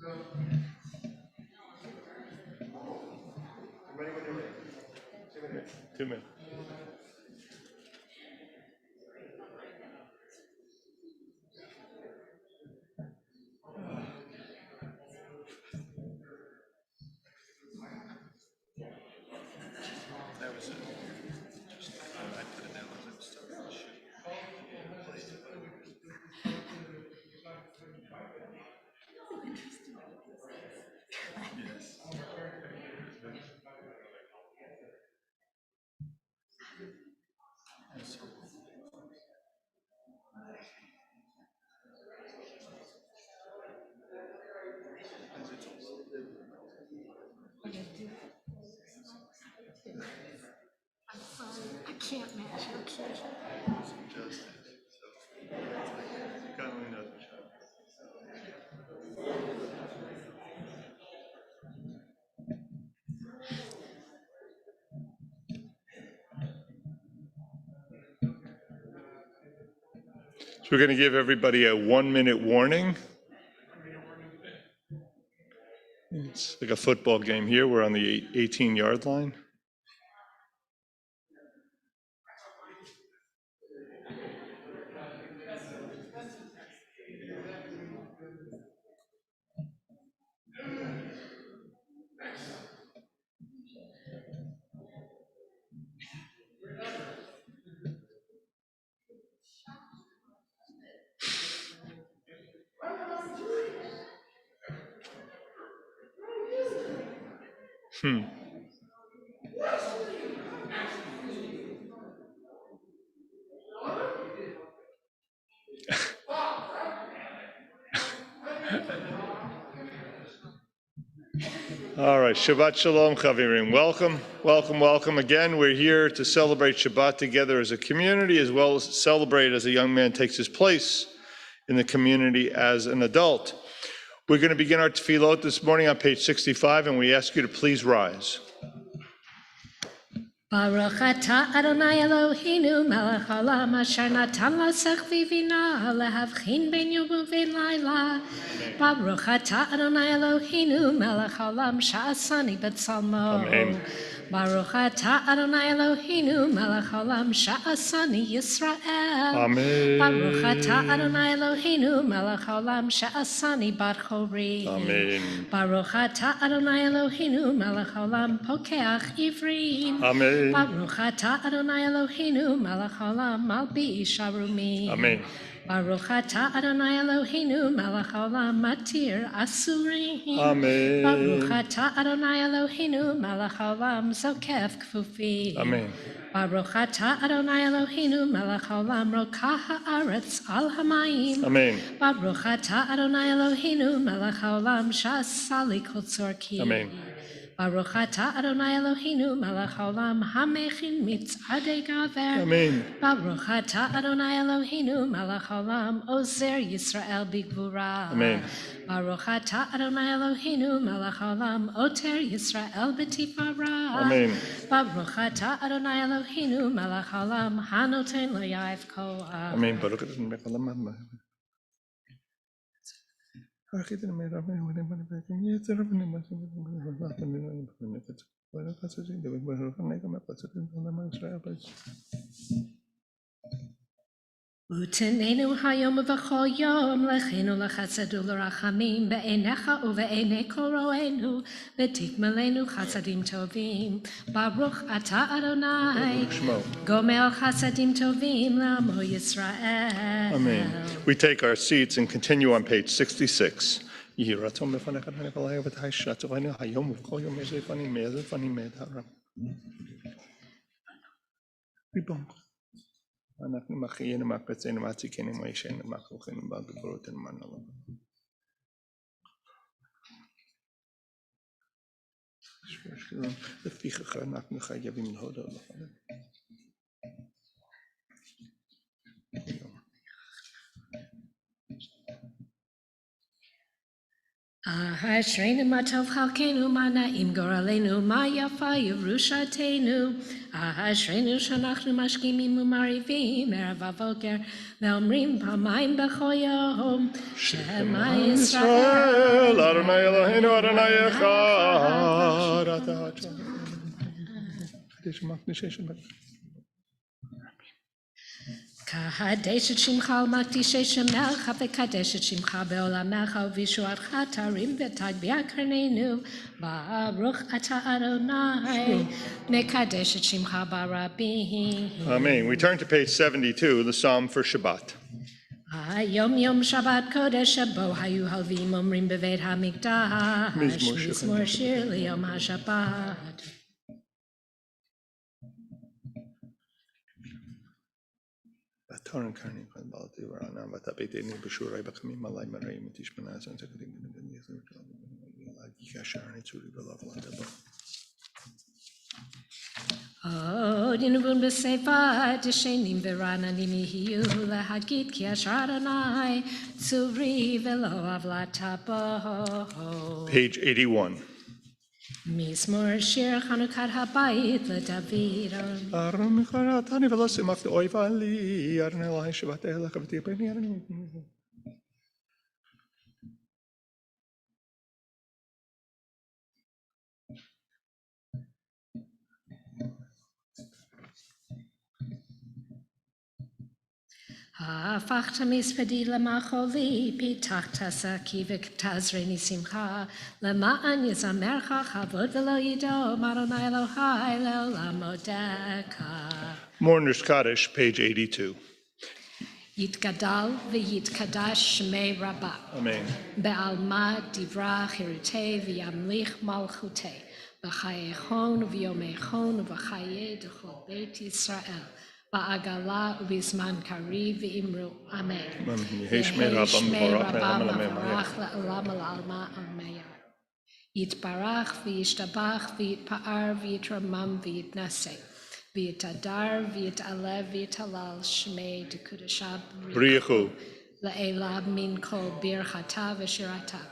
Ready when you're ready. 2 minutes. 2 minutes. That was it. I put it down as it started. Yes. I'm sorry, I can't match your key. Just so kind of knows the show. So we're going to give everybody a 1-minute warning. It's like a football game here. We're on the 18-yard line. All right, Shabbat Shalom, Chavirim. Welcome, welcome, welcome. Again, we're here to celebrate Shabbat together as a community, as well as celebrate as a young man takes his place in the community as an adult. We're going to begin our tefillot this morning on page 65, and we ask you to please rise. Baruch atah Adonai Eloheinu melech haolam asher natan lasech v'bina lehavchin ben yom u'ben layla. Baruch atah Adonai Eloheinu melech haolam sha'asani b'tzalmo. Amen. Baruch atah Adonai Eloheinu melech haolam sha'asani Yisrael. Amen. Baruch atah Adonai Eloheinu melech haolam sha'asani bar chori. Amen. Baruch atah Adonai Eloheinu melech haolam pokeach ivrim. Amen. Baruch atah Adonai Eloheinu melech haolam malbish arumim. Amen. Baruch atah Adonai Eloheinu melech haolam matir asurim. Amen. Baruch atah Adonai Eloheinu melech haolam zokef kfufim. Amen. Baruch atah Adonai Eloheinu melech haolam rokah haaretz al hamayim. Amen. Baruch atah Adonai Eloheinu melech haolam sha'asali kol tzorki. Amen. Baruch atah Adonai Eloheinu melech haolam hamechin mitzadei gaver. Amen. Baruch atah Adonai Eloheinu melech haolam ozer Yisrael bigvura. Amen. Baruch atah Adonai Eloheinu melech haolam oter Yisrael b'tifara. Amen. Baruch atah Adonai Eloheinu melech haolam hanoten lo yaif koach. Amen. Baruch atah Utenenu hayom v'chol yom lechenu lechasedu l'rachamim be'enecha uve'enei kol ro'enu v'tikmalenu chasadim tovim. Baruch atah Adonai gomel chasadim tovim l'amo Yisrael. Amen. We take our seats and continue on page 66. אנחנו מחיינו מקבצנו מעתיקנו מעישנו מכרוכנו בגבורותנו מנענו. לפיכך אנחנו חייבים להודות לך. Ashreinu ma tov chalkenu ma na'im goralenu ma yafa yerushatenu. Ashreinu shanachnu mashkimim u'marivim erev havoker ve'omrim pamayim b'chol yom Shema Yisrael Adonai Eloheinu Adonai Echad. Kadesh et shimcha u'makdishei shemelcha v'kadesh et shimcha be'olamecha u'vishuatcha tarim v'tagbia karnenu Baruch ata Adonai mekadesh et shimcha barabim. Amen. We turn to page 72, the Psalm for Shabbat. Yom Yom Shabbat Kodesh Shabo Hayu Halvim Omrim Beveit HaMikdash Mizmor Shir Liyom HaShabbat. Dinuvun b'sefa d'shenim v'rananim yihiyu lahagit ki asher Adonai tzuri v'lo avlata bo. Page 81. Mizmor Shir Chanukat HaBayit LeDavid. Hafachta mispedi lemacholi pitachta saki v'tazreni simcha lema'an yizamercha chavod v'lo yidom Adonai Elohai le'olam odeka. Mourner's Kaddish, page 82. Yitgadal v'yitkadash shmei Rabbah. Amen. Be'alma divra chirutei v'yamlich malchutei v'chayechon v'yomechon v'chayei d'chol beit Yisrael. Ba'agala ubizman kari v'imru. Amen. Yehei shmei Rabbah v'varach la'olam al'alma ameyar. Yitbarach v'yishtabach v'yitpa'ar v'yitramam v'yitnaseh. V'yitadar v'yitalev v'yitalal shmei d'kudashah Briachu. La'elav min kol birchata v'shirata.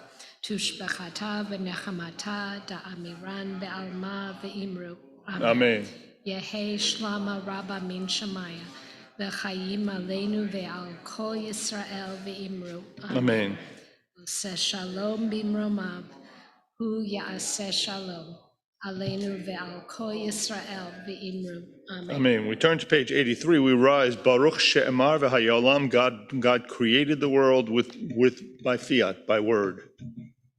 Tushbechata v'nechamata da'amiran be'alma v'imru. Amen. Yehei shlama rabba min shamaya v'chayim aleinu ve'al kol Yisrael v'imru. Amen. Ose shalom bimromav hu ya'aseh shalom aleinu ve'al kol Yisrael v'imru. Amen. Amen. We turn to page 83. We rise. Baruch she'emar v'hayolam. God created the world by fiat, by word.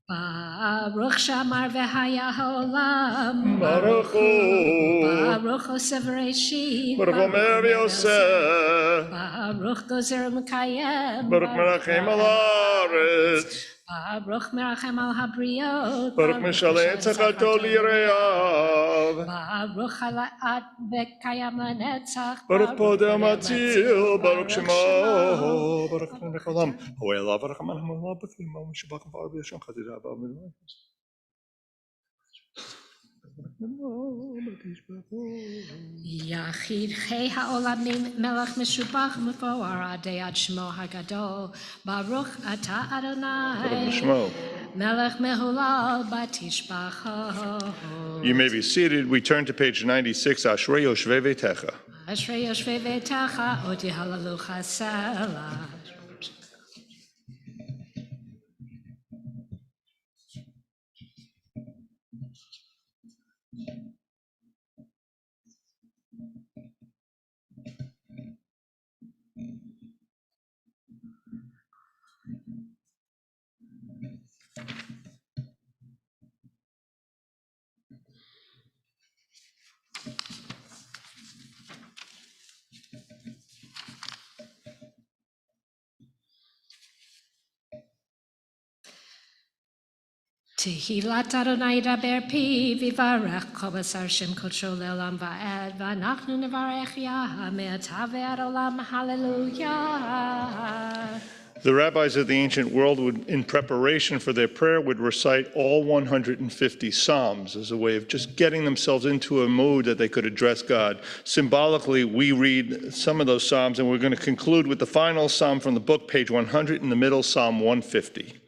Baruch shamar v'haya ha'olam. Baruch Hu. Baruch Oseh v'Reishit. Baruch Omer v'Yoseh. Baruch gozer u'mekayem. Baruch merachem al haaretz. Baruch merachem al habriot. Baruch mishalei tzachato lireav. Baruch hala'at v'kayam lanetzach. Baruch podeh matzil. Baruch shemo. Baruch necholam. Ho'elav baruch aman ha'molah b'fim. Ma'om shabbat v'ar b'yashon chazirah b'al midvayis. Yachid chei ha'olamim melech meshubach mefoar adei ad shmo hagadol. Baruch ata Adonai. Baruch shemo. Melech mehulal batishbacho. You may be seated. We turn to page 96. Ashrei yoshvei veitecha. Ashrei yoshvei veitecha oti halalucha selah. Tehilat Adonai daber pi vivarech kol basar shem kodsho le'olam va'ed v'anachnu nevarech Yah me'ata ve'ad olam hallelujah. The rabbis of the ancient world would, in preparation for their prayer, would recite all 150 psalms as a way of just getting themselves into a mood that they could address God. Symbolically, we read some of those psalms, and we're going to conclude with the final psalm from the book, page 100 in the middle, Psalm 150.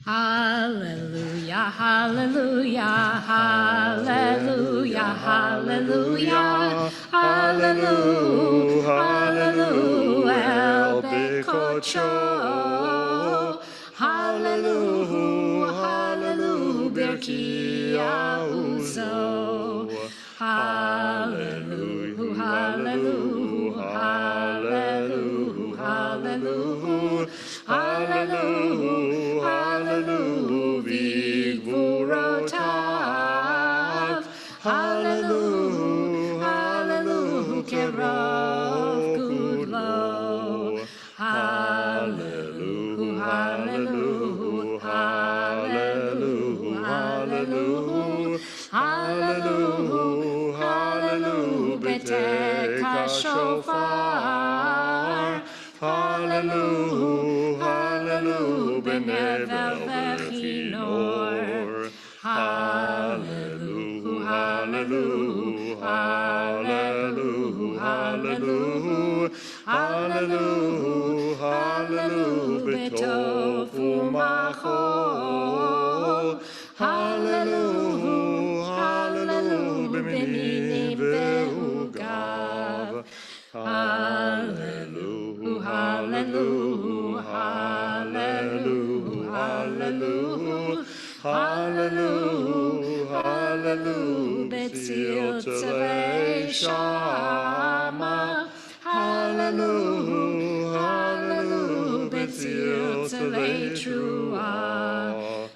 Hallelujah, hallelujah, hallelujah, hallelujah, hallelujah, hallelujah, El Bekocho. Hallelujah, hallelujah, Birkia Uzo. Hallelujah, hallelujah, hallelujah, hallelujah, hallelujah, hallelujah, Vigvurotav. Hallelujah, hallelujah, Kerov Gudlo. Hallelujah, hallelujah, hallelujah, hallelujah, hallelujah, hallelujah, Beteka Shofar. Hallelujah, hallelujah, Benevel Vechinor. Hallelujah, hallelujah, hallelujah, hallelujah, hallelujah, hallelujah, Betofu Machol. Hallelujah, hallelujah, Beninim Veugav. Hallelujah, hallelujah, hallelujah, hallelujah, hallelujah, hallelujah, Betzil Tzavei Shama. Hallelujah, hallelujah, Betzil Tzavei Trua.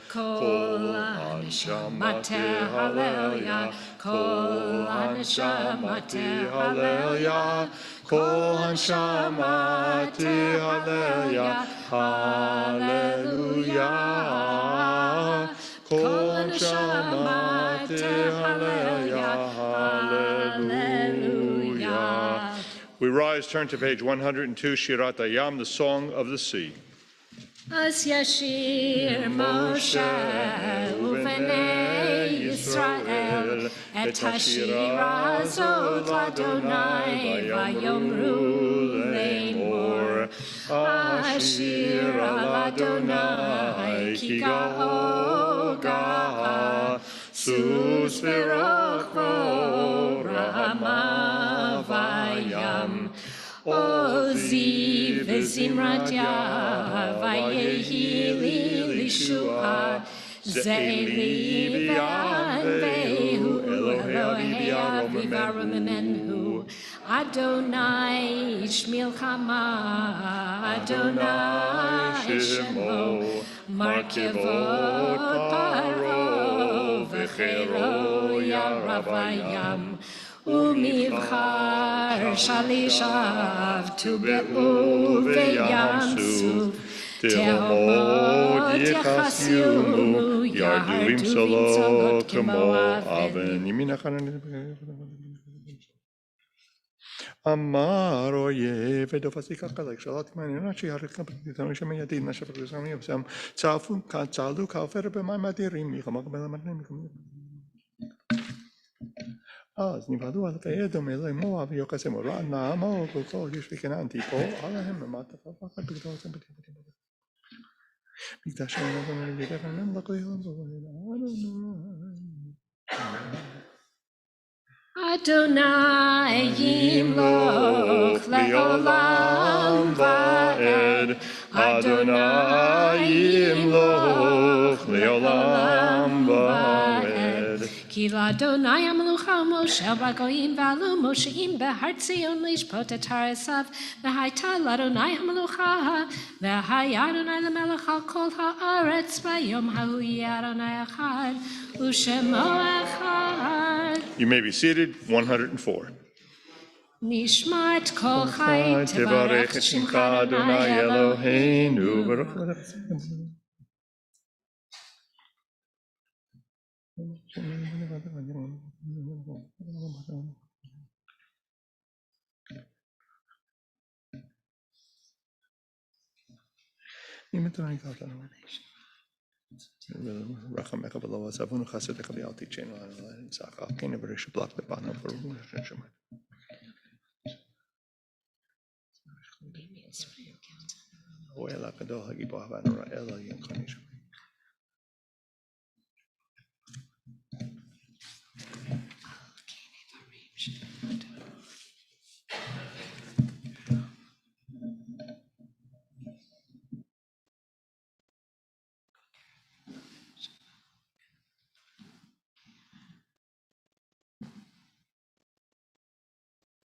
Kol Haneshama Tehalelia, Kol Haneshama Tehalelia, Kol Haneshama Tehalelia, Hallelujah. Kol Haneshama Tehalelia, Hallelujah. We rise, turn to page 102, Shirat Hayam, the Song of the Sea. As Yashir Moshe Uvenei Yisrael Et Hashira Azot Ladonai Vayomru Lemor Ashir Ladonai Ki Gaoga Sus Verochro Rama Vayam Ozi v'zimratya vayehi li lishua ze'eli v'yan vehu Elohei avivaru mimenhu Adonai shmilchama Adonai shemo markevot paro v'chero yaravayam Umivchar shalishav tube'u ve'yam suf tehomot yachasiumu yahardu v'tzolot kemo aven. Amar oye vedofasika kalek shalat maninachi harikam piditamisha meyadin nashaprusam yosam tzafun katzalu kalfer b'mamadirim yichamak b'lamadirim. אז נבהלו על וידום אלוהי מואב ויוקסם רע נעמו וכל יושבי כנען תיפול עליהם למטה ופחד בגדול עושים בתים מקדש אלוהים וידבר עליהם לכל יום Adonai yimloch le'olam va'ed Adonai yimloch le'olam va'ed Ki l'Adonai amelucha Moshe b'goyim v'alu Mosheim behar Tzion lishpot et ha'esav v'hayta l'Adonai amelucha v'hay Adonai l'melech al kol ha'aretz v'yom ha'hu yeh Adonai echad u'shemo echad. You may be seated. 104. Nishmat kol chai tevarech et shimcha Adonai Eloheinu. רחמך ולא עזבונו חסדך ואל תיטשנו לנצח על כן יברך בלק לבנו הוא אל הגדול הגיבור והנורא אלוהים חניש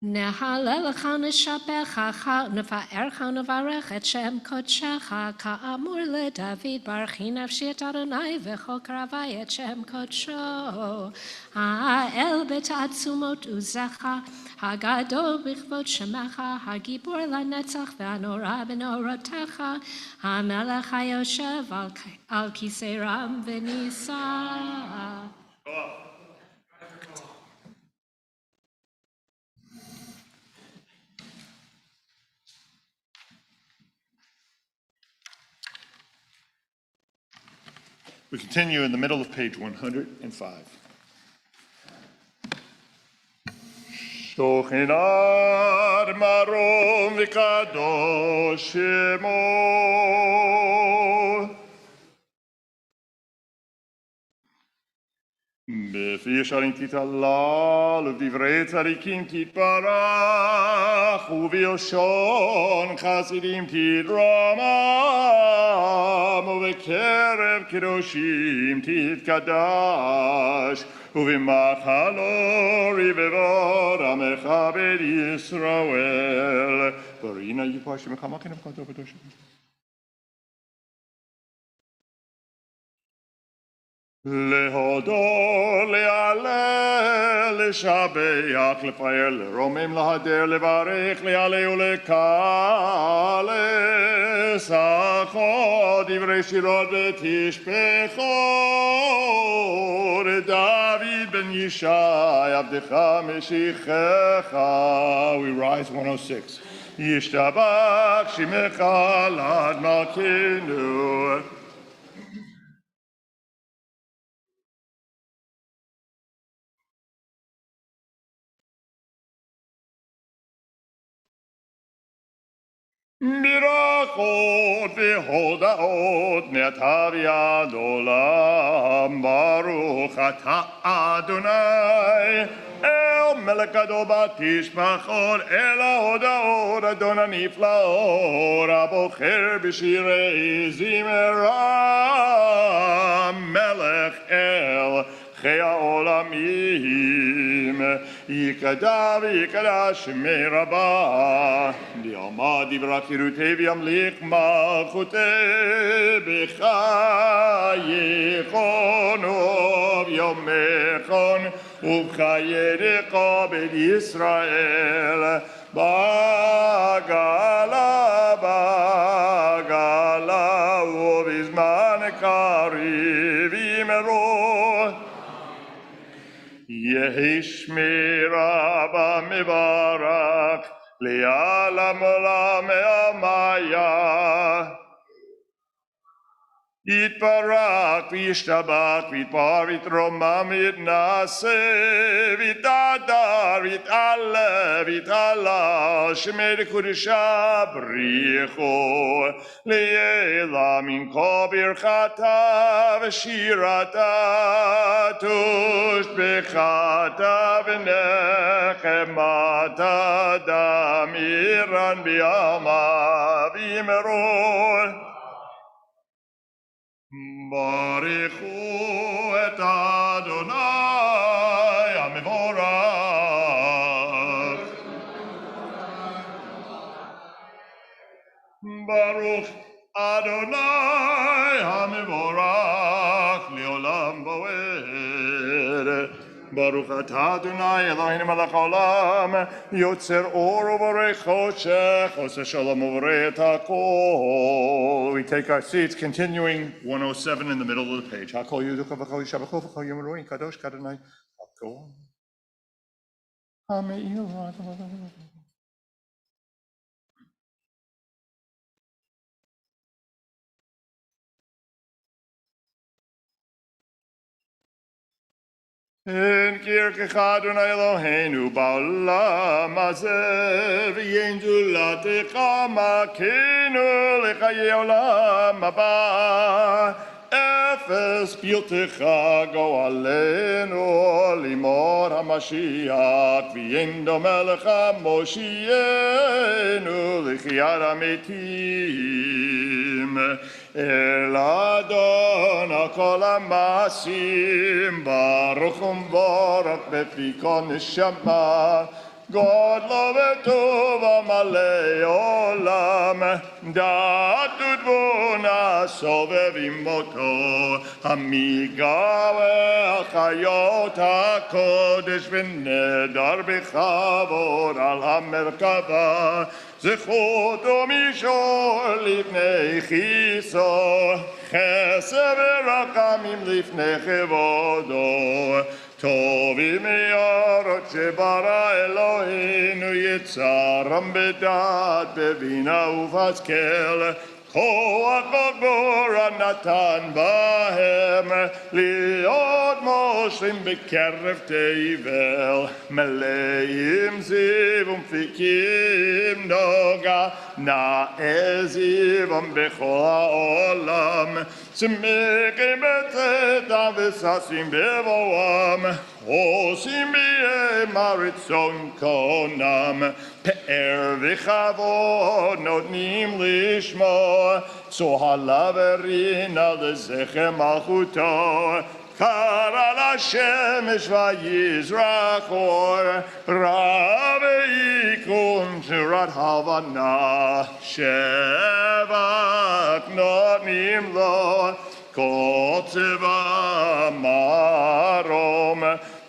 נהללך נשבחך נפארך נברך את שם קודשך כאמור לדוד ברכי נפשי את אדוני וכל קרבי את שם קודשו האל בתעצומות עוזך הגדול בכבוד שמך הגיבור לנצח והנורא בנורותיך המלך היושב על כיסא רם ונישא. We continue in the middle of page 105. Shochinad marom v'kadosh shemo בפי ישרים תתהלל ובדברי צדיקים תתברך ובלשון חסידים תתרומם ובקרב קדושים תתקדש ובמחלו רבבות עמך בית ישראל ברינה יפוע שמך מכן וקדוש בקדוש להודות, להלל, לשבח, לפאר, לרומם, להדר, לברך, להלל ולקלס, אחות דברי שירות ותשפחות, דוד בן ישי, עבדך משיחך. We rise 106. ישתבח שמך לעד מלכנו. ברכות והודאות מעתה ועד עולם ברוך אתה אדוני אל מלך גדול בתשבחות אל ההודאות אדון הנפלאות הבוחר בשירי זמרה מלך אל חי העולמים יקדע ויקדש שמי רבה דיעמה דברה חירותי וימליך מלכותי בחייכון וביומכון ובחייך בית ישראל בגלה ובזמן קריב ימרו יהי שמי רבה מברך לעולם עולם המיה יתברך וישתבח ויתפאר ויתרומם ויתנשא ויתהדר ויתעלה ויתהלל שמי לקודשה בריחו לעילם עם כל ברכתה ושירתה תושבחתה ונחמתה דמירן בימה וימרון ברכו את אדוני המבורך ברוך אדוני המבורך לעולם ועד ברוך אתה אדוני אלוהינו מלך העולם יוצר אור ובורא חושך עושה שלום ובורא את הכל. We take our seats continuing 107 in the middle of the page. הכל יודוך וכל ישבחו וכל יאמרו קדוש כאדוני הכל המאיר אין קרקך אדוני אלוהינו בעולם הזה ויהי גדולתך מכינו לחיי עולם הבא אפס פלטך גואלנו לימוד המשיח ויהי מלך מושיענו לחיית המתים אל אדון הכל המעשים ברוך ומבורך בפי כל נשמה גודלו וטוב המלא עולם, דעת ותבונה סובבים אותו, המגאווה חיות הקודש ונדר בכבוד על המרכבה, זכות ומישור לפני כיסו, חסד ורחמים לפני כבודו, טובים מאורות שברא אלוהינו, יצרם בדעת בבינה ובשכל, כוח וגבורה נתן בהם, להיות מושלים בקרב תבל, מלאים זיו ומפיקים נוגה, נאה זיום בכל העולם, שמחים בצאתם וששים בבואם, עושים בהם הרצון קונם, פאר וכבוד נותנים לשמו, צוהלה ורינה לזכר מלכותו, קרא לשמש ויזרח אור, רע ויקום תורת הבנה, שבח נותנים לו, כל צבא מרום,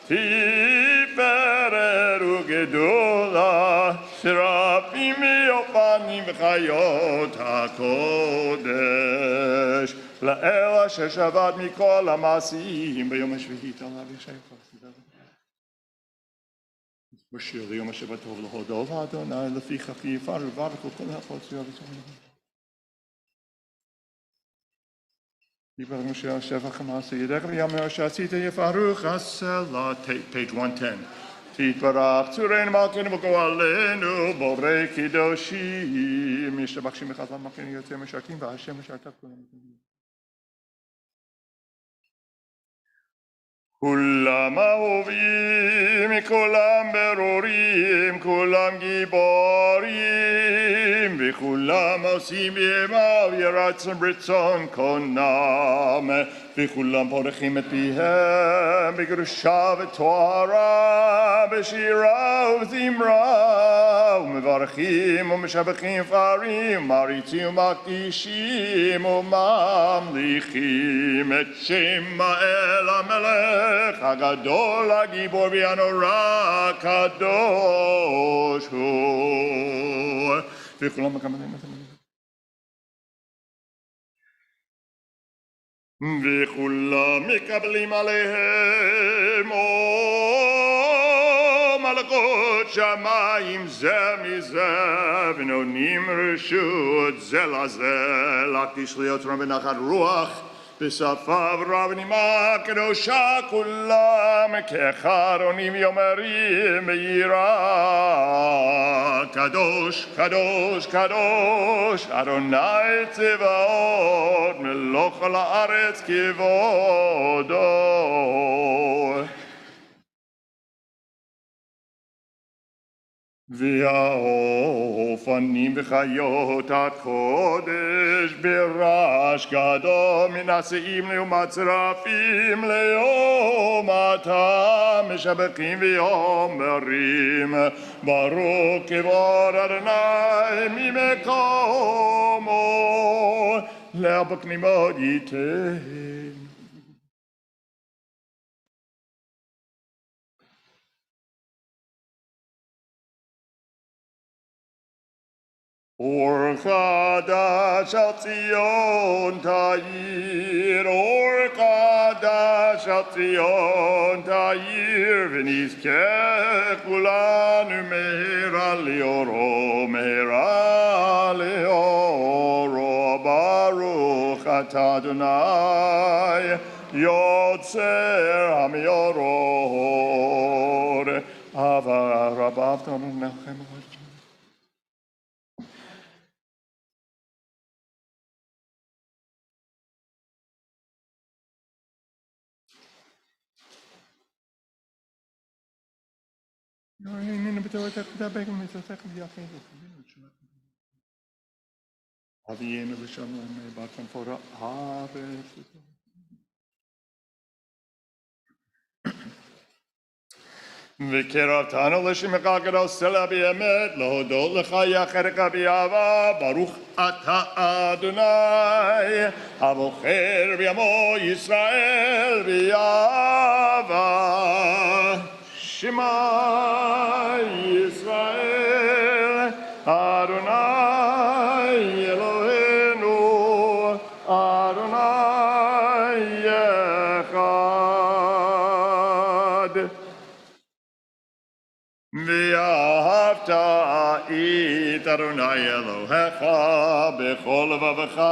תפארת וגדולה, שרפים ואופנים וחיות הקודש, לאל אשר שבת מכל המעשים ביום השביעי. עליו ישי פרסי. בשיר ליום השבת טוב להודות לאדוני, לפיכך יפאר וברך כל החוצה ושמיים. יברנו שהשבח המעשה ידך ויאמר שעשית יפארך הסלע. page 110. תתברך צורנו מלכנו וגואלנו בורא קדושים, ישתבח שמך על מלכנו יוצא משרתים והשם משרתיו כולם. כולם אהובים, כולם ברורים, כולם גיבורים, וכולם עושים ימה וירצון ברצון קונם, וכולם פורחים את פיהם בקדושה וטהרה, בשירה וזמרה, ומברכים ומשבחים פארים, מעריצים ומקדישים וממליכים את שם האל המלך הגדול, הגיבור והנורא, הקדוש הוא. וכולם מקבלים את המילים. וכולם מקבלים עליהם מלכות שמיים זה מזה, ונותנים רשות זה לזה, להקדיש להיות רם בנחת רוח, בשפה ורב ונימה קדושה כולם, כאחד עונים ואומרים ביראה, קדוש קדוש קדוש אדוני צבאות מלוך כל הארץ כבודו. והאופנים וחיות הקודש ברעש גדול מנשאים ומצרפים לעומתם, משבחים ואומרים ברוך כבוד אדוני ממקומו להבקנימות ייתן. אור חדש על ציון תאיר, אור חדש על ציון תאיר, ונזכה כולנו מהרה לאורו, מהרה לאורו. ברוך אתה אדוני יוצר המאורות, אהבה רבה אהבתנו נחם. הננו בתורתך תדבק ומצוותיך ביחד אבינו ושלום בת כנפות הארץ. וקרבתנו לשמך הקדוש סלע באמת, להודות לך יחרק באהבה, ברוך אתה אדוני, הבוחר בימו ישראל באהבה. שמע ישראל, אדוני אלוהינו, אדוני אחד. ואהבת את אדוני אלוהיך בכל לבבך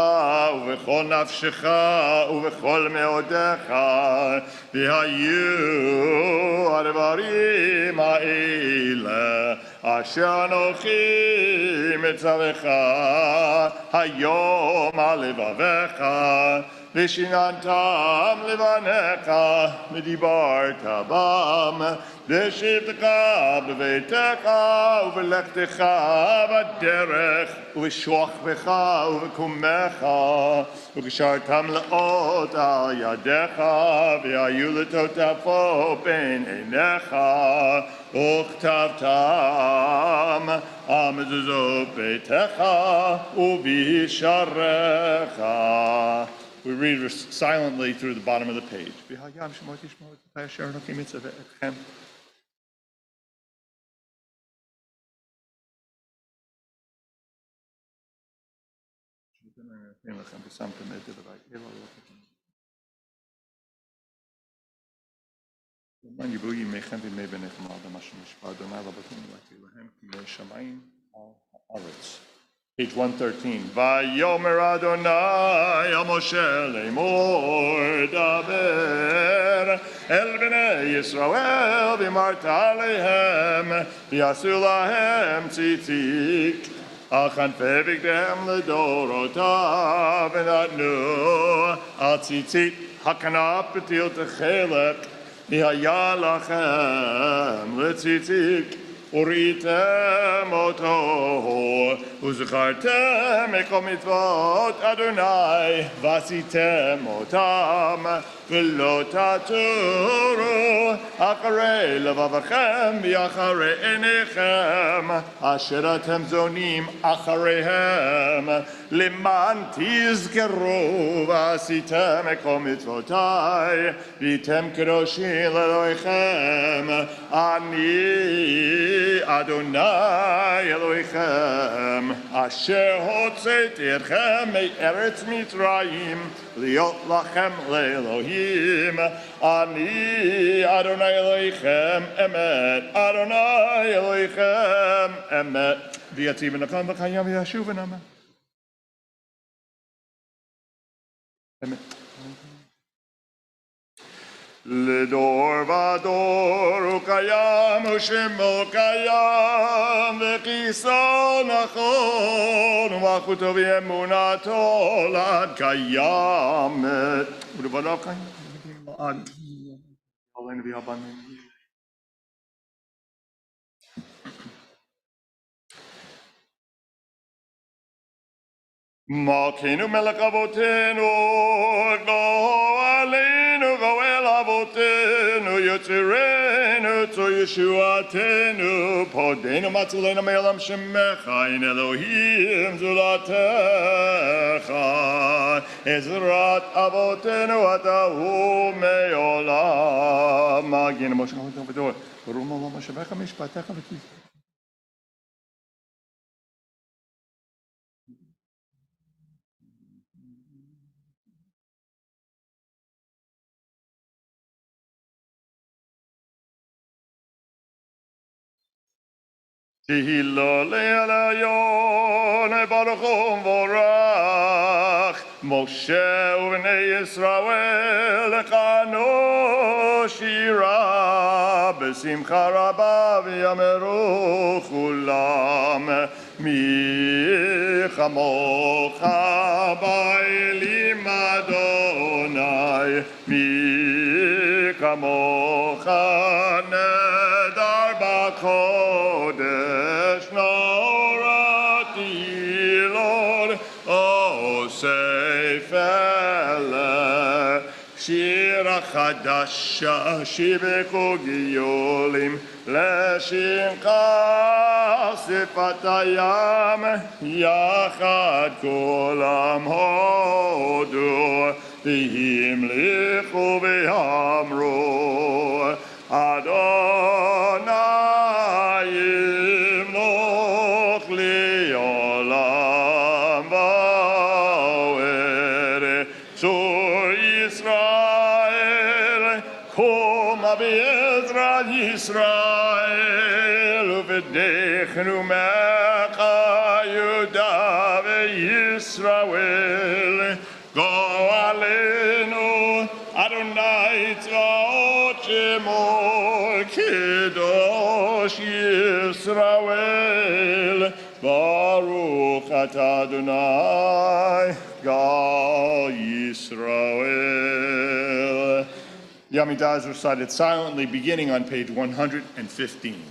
ובכל נפשך ובכל מאודיך, והיו הדברים האלה אשר אנוכי מצווך היום על לבביך, ושיננתם לבניך ודיברת בם, בשבתך בביתך ובלכתך בדרך ובשוכבך ובקומך, וקשרתם לאות על ידיך, והיו לטוטפות בין עיניך, וכתבתם על מזוזות ביתך ובשעריך. We read silently through the bottom of the page. Page 113. Vayomer Adonai al Moshe lemor daber el bnei Yisrael v'marta alehem v'yasu lahem tzitzit al chanfei bigdem ledorotav v'natnu al tzitzit hakanaf b'til techelek v'haya lachem letzitzit וראיתם אותו, וזכרתם מכל מצוות אדוני, ועשיתם אותם, ולא תטורו אחרי לבבכם ואחרי עיניכם, אשר אתם זונים אחריהם, למען תזכרו ועשיתם מכל מצוותי, והייתם קדושים לאלוהיכם, אני אדוני אלוהיכם, אשר הוצאתי אתכם מארץ מצרים, להיות לכם לאלוהים, אני אדוני אלוהיכם אמת, אדוני אלוהיכם אמת, ויציב נקם וחיים וישוב ונאמן. אמת. לדור ודור הוא קיים ושמו קיים וכיסו נכון ומלכותו ואמונתו לעד קיימת ולבניו קיים לעד עלינו ויבנו. מלכנו מלך אבותינו גואלנו גואל אבותינו יוצרנו צור ישועתנו פודנו מצילנו מעולם שמך אין אלוהים זולתך עזרת אבותינו אתה הוא מעולם מגן משה חותם ודור ברום עולם השבח משפטך ותזכור תהילה לעליון ברוך ומבורך משה ובני ישראל לכנו שירה בשמחה רבה ויאמרו כולם מי כמוך באלים אדוני מי כמוך נדר בקודש נורתי לוד אוסף אלה שירה חדשה שיבקו גיולים לשנקה שפת הים יחד כולם הודו והמליכו ואמרו אדוני ימלוך לעולם ועד צור ישראל קומה בעזרת ישראל ובדכנו מכה יהודה וישראל גואלנו אדוני צבאות שמו קדוש ישראל ברוך אתה אדוני גאל Yisrael. The Amidah is recited silently beginning on page 115.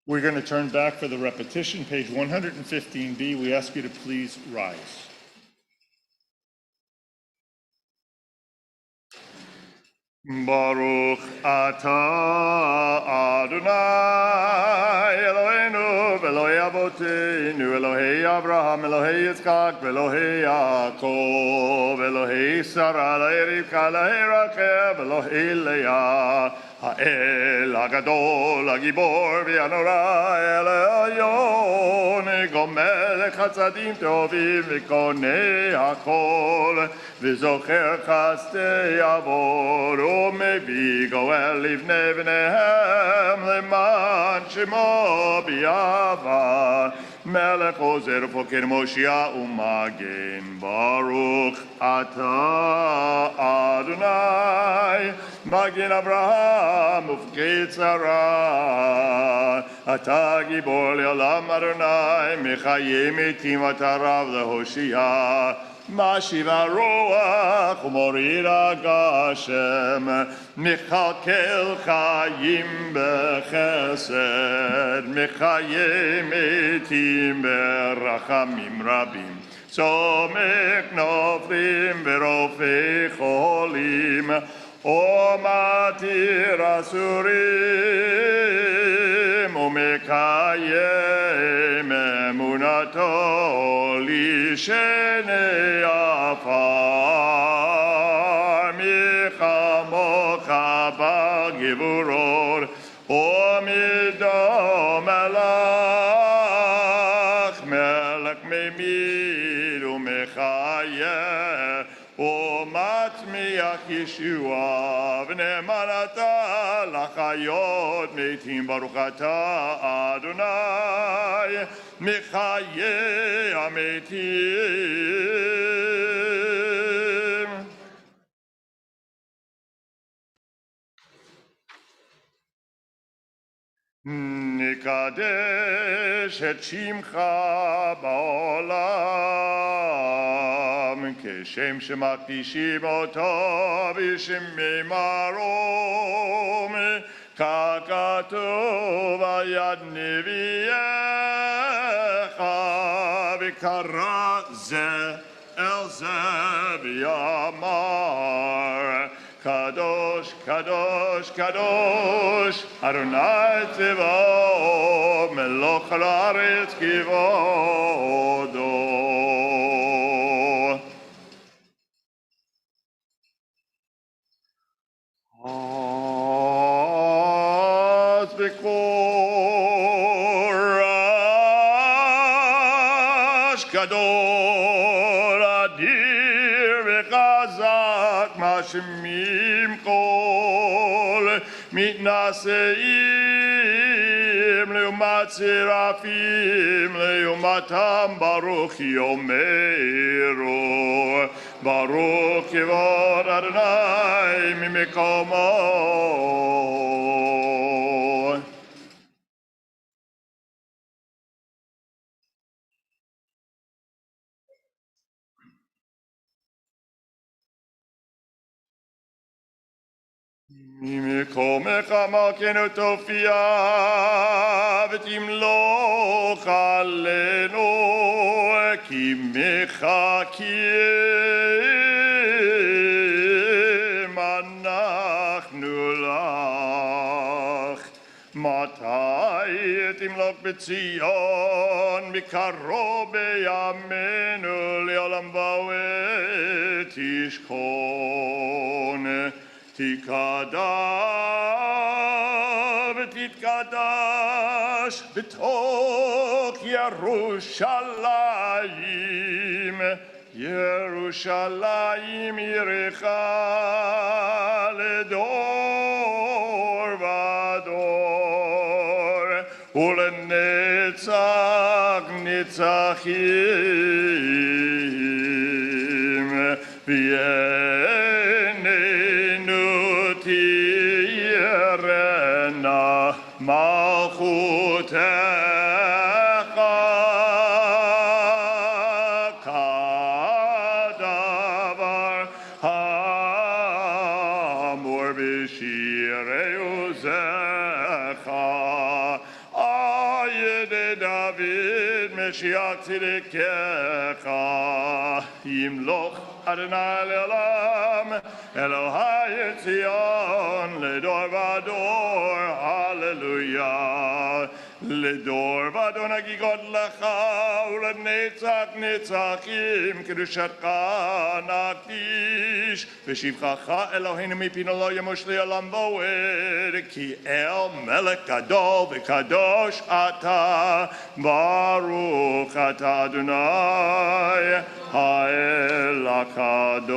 We're going to turn back for the repetition, page 115b. We ask you to please rise. Baruch atah Adonai Eloheinu v'Elohei Avoteinu Elohei Abraham Elohei Yitzchak v'Elohei Yaakov Elohei Sarah Elohei Rivka Elohei Rachel Elohei Leah האל הגדול, הגיבור והנורא, אל העליון, גומל חסדים טובים וקונה הכל, וזוכר חסדי עבור, ומביא גואל לבני בניהם, למען שמו ביעבר. מלך עוזר ופוקד מושיע ומגן, ברוך אתה אדוני, מגן אברהם ופקד שרה. אתה גיבור לעולם אדוני, מחיה מתים אתה רב להושיע. משיב הרוח ומוריד הגשם, מכלכל חיים בחסד, מחיה מתים ברחמים רבים. צומק נופלים ורופא חולים, ומתיר אסורים, ומקיים אמונתו לשני עפר. מי כמוך בגבורות ומידו מלך, מלך ממית ומחיה ומצמיח ישועה, ונאמן אתה לחיות מתים. ברוך אתה אדוני, מחיי המתים. נקדש את שמך בעולם, כשם שמקדישים אותו בשמי מרום, ככתוב על יד נביאך, וקרא זה אל זה ויאמר, קדוש, קדוש, קדוש, אדוני צבאות, מלוך על הארץ כבודו. אז בקורש גדול, אדיר וחזק, משמיעים קול, מתנשאים לעומת שרפים, לעומתם ברוך יאמרו, ברוך כבוד אדוני ממקומו. ממקומך מלכנו תופיע, ותמלוך עלינו, כי מחכים אנחנו לך. מתי תמלוך בציון, מקרוב בימינו לעולם ועד תשכון. תקדש ותתקדש בתוך ירושלים, ירושלים עירך לדור ודור, ולנצח נצחים, ועינינו תראנה מלכותך, כדבר האמור בשירי עוזך, על ידי דוד משיח צדקך. ימלוך אדוני לעולם, אלוהי ציון לדור ודור, הללויה. Hallelujah. לדור ועדו נגיגות לך ולנצח נצחים קדושתך נקדיש ושבחך אלוהינו מפינו לא ימוש לעולם ועד כי אל מלך גדול וקדוש אתה ברוך אתה אדוני האל הקדוש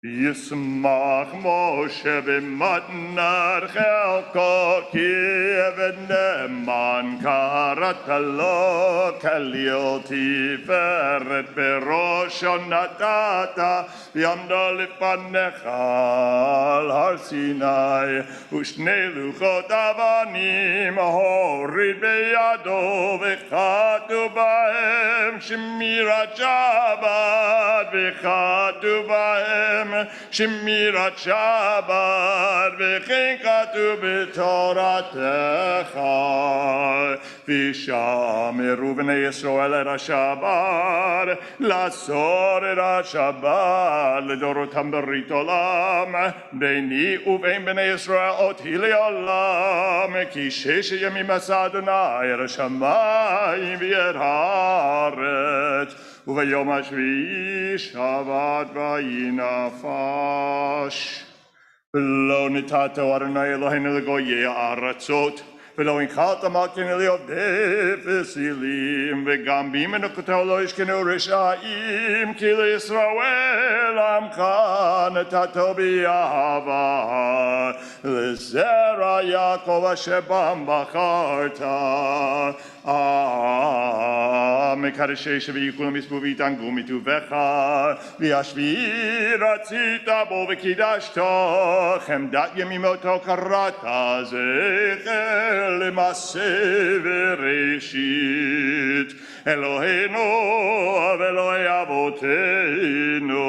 ישמח משה במתנת חלקו כי עבד נאמן קראת לו כליל תפארת בראשו נתת ויעמדה לפניך על הר סיני ושני לוחות אבנים הוריד בידו וכתוב בהם שמירת שבת וכתוב בהם שמירת שבת וכן כתוב בתורתך ושמרו בני ישראל את השבת לעשות את השבת לדורותם ברית עולם ביני ובין בני ישראל אותי לעולם כי 6 ימים עשה אדוני את השמיים ואת הארץ וביום השביעי שבת וינפש. ולא נתתו אדוני אלוהינו לגויי הארצות ולא הנחלת מלכנו לעובדי פסילים וגם במנוחתו לא ישכנו רשעים כי לישראל עמך נתתו באהבה לזרע יעקב אשר בם בחרת מקדשי שביעי כולם יספו ויתענגו מטובך והשביעי רצית בו וקידשתו חמדת ימימותו קראת זכר למעשה וראשית אלוהינו ואלוהי אבותינו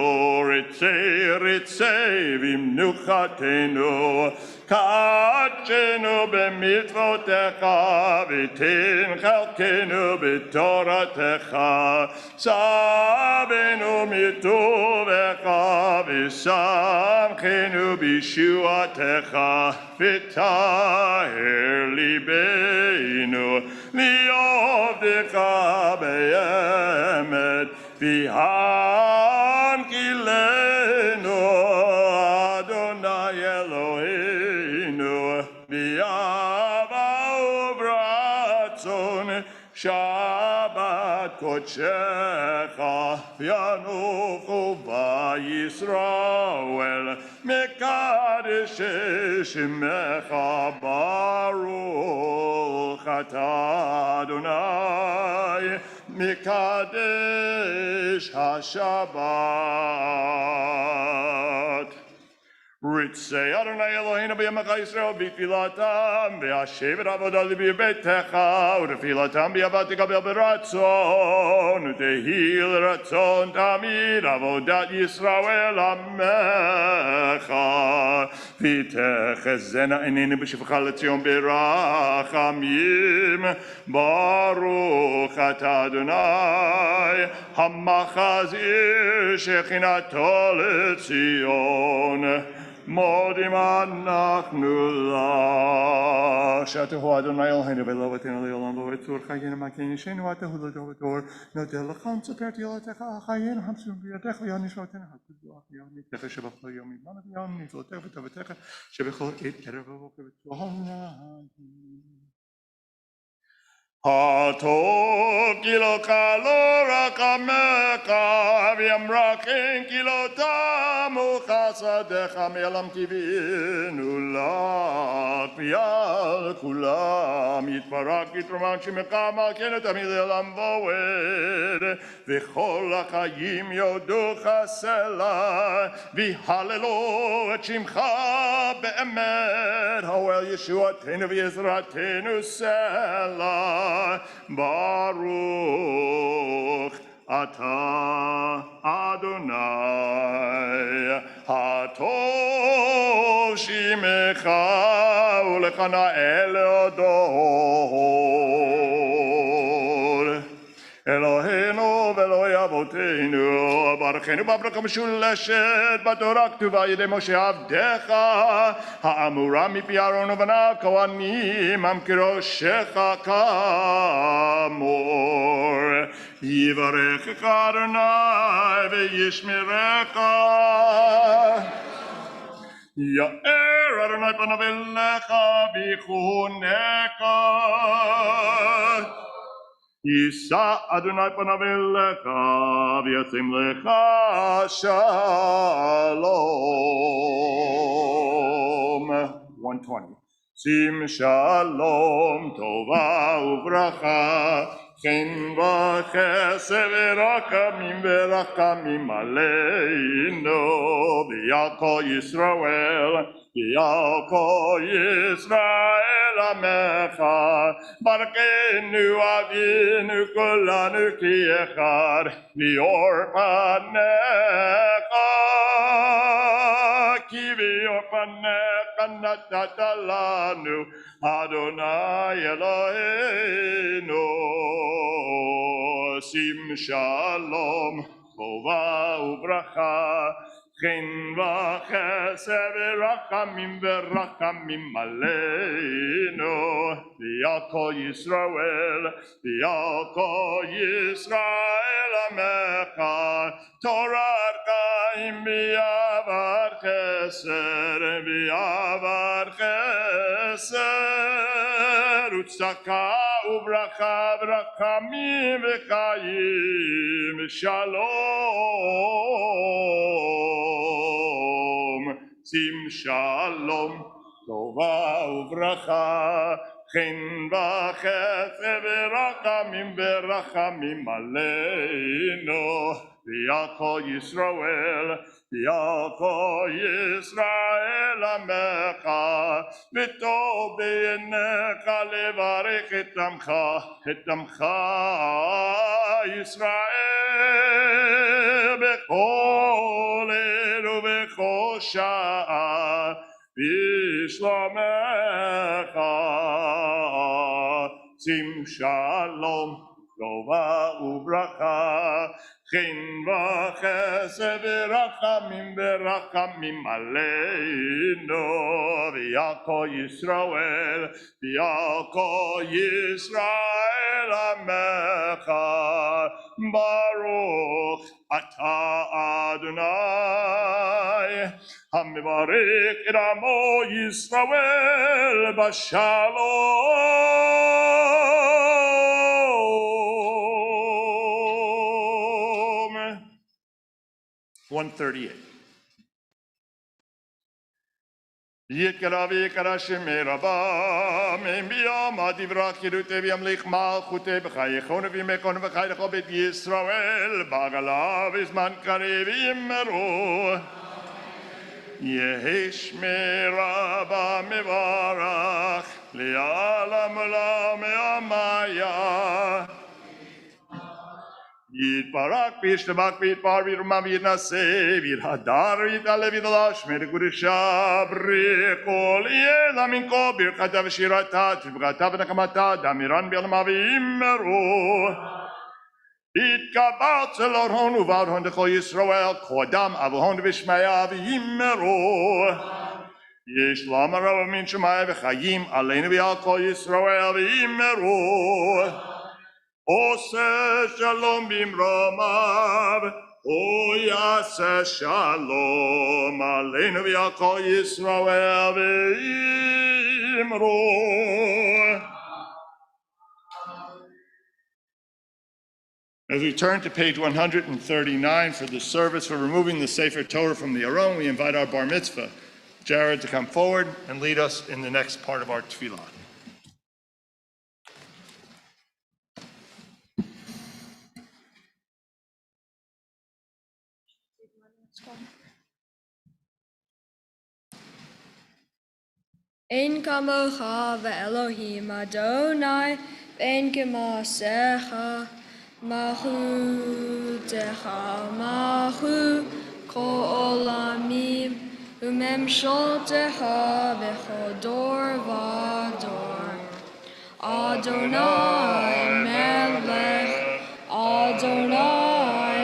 רצה במנוחתנו קדשנו במצוותיך ותן חלקנו בתורתך צוונו מטובך ושמחנו בישועתך וטהר ליבנו לעובדך באמת והנחילנו אדוני אלוהינו באהבה וברצון שבת קודשך ינוחו בישראל מקדש שמך ברוך אתה אדוני מקדש השבת רצה אדוני אלוהינו בימך ישראל בתפילתם והשב את עבודה בביתך ותפילתם באהבה תקבל ברצון ותהי לרצון תמיד עבודת ישראל עמך ותחזינה עינינו בשובך לציון ברחמים ברוך אתה אדוני המחזיר שכינתו לציון מודים אנחנו לך שאתה אדוני אלוהינו ולאבותינו לעולם ועד צור חיינו מגן ישנו אתה הוא לדור ודור נודה לך נספר תהילתך חיינו המסורים בידך ויען נשמתנו הקדוש יעמיתך שבכל יום ימנו ויען נפלותך וטובתך שבכל עת ערב ובוקר וצהריים הטוב כי לא קלו רחמך וימרחם כי לא תמו חסדיך מעולם קיווינו לך ויעל כולם יתברך יתרומם שמך מלכנו תמיד לעולם ועד וכל החיים יודוך סלע והללו את שמך באמת האוהל ישועתנו ועזרתנו סלע ברוך אתה אדוני הטוב שמך ולך נאה להודות אלוהינו ואלוהי אבותינו, ברכנו בברכה משולשת בתורה כתובה על ידי משה עבדך, האמורה מפי אהרון ובניו כהנים, כראשך כאמור. יברכך אדוני וישמרך. יאר אדוני פניו אליך ויחונך. יישא אדוני פניו אליך וישם לך שלום. 120. שים שלום טובה וברכה, חן וחסד ורחמים עלינו ועל כל ישראל, ועל כל ישראל עמך. ברכנו אבינו כולנו כאחד, ליאור פניך, כי ביאור פניך נתת לנו אדוני אלוהינו. שים שלום טובה וברכה, חן וחסד ורחמים עלינו ועל כל ישראל, ועל כל ישראל עמך. תורת חיים ואהבת חסד, ואהבת חסד וצדקה וברכה ורחמים וחיים שלום. שים שלום טובה וברכה, חן וחסד ורחמים עלינו ועל כל ישראל, ועל כל ישראל עמך. וטוב בעיניך לברך את עמך ישראל בכל עת ובכל שעה בשלומך. שים שלום טובה וברכה, חן וחסד ורחמים עלינו ועל כל ישראל, ועל כל ישראל עמך. ברוך אתה אדוני המברך את עמו ישראל בשלום. 138. יתקרא ויקרא שמי רבה, מיום הדברה חירותי וימליך מלכותי בחייכון וימכון וחייך בית ישראל, בעגלה בזמן קריב יאמרו. יהי שמי רבה מברך לעולם עולם ימיה. יתברך וישתבח ויתפאר וירומם ויתנשא ויתהדר ויתעלה ויתעלש מקודשה ברכו לידע מן כה ברכתה ושירתה תפארתה ונחמתה דמירן בעלמה ויאמרו. יתקבל צלור הון ובעל הון לכל ישראל קודם אב הון ושמיה ויאמרו. יש למה רב מן שמיה וחיים עלינו ועל כל ישראל ויאמרו. עושה שלום במרומיו, הוא יעשה שלום עלינו ועל כל ישראל ואמרו. As we turn to page 139 for the service for removing the Sefer Torah from the Aron, we invite our bar mitzvah, Jared, to come forward and lead us in the next part of our tefillah. Ein kamocha ve'Elohim Adonai, ve'en k'maasecha, machu techa machu kol olamim, u'memsholtecha b'chol dor v'dor. Adonai melech, Adonai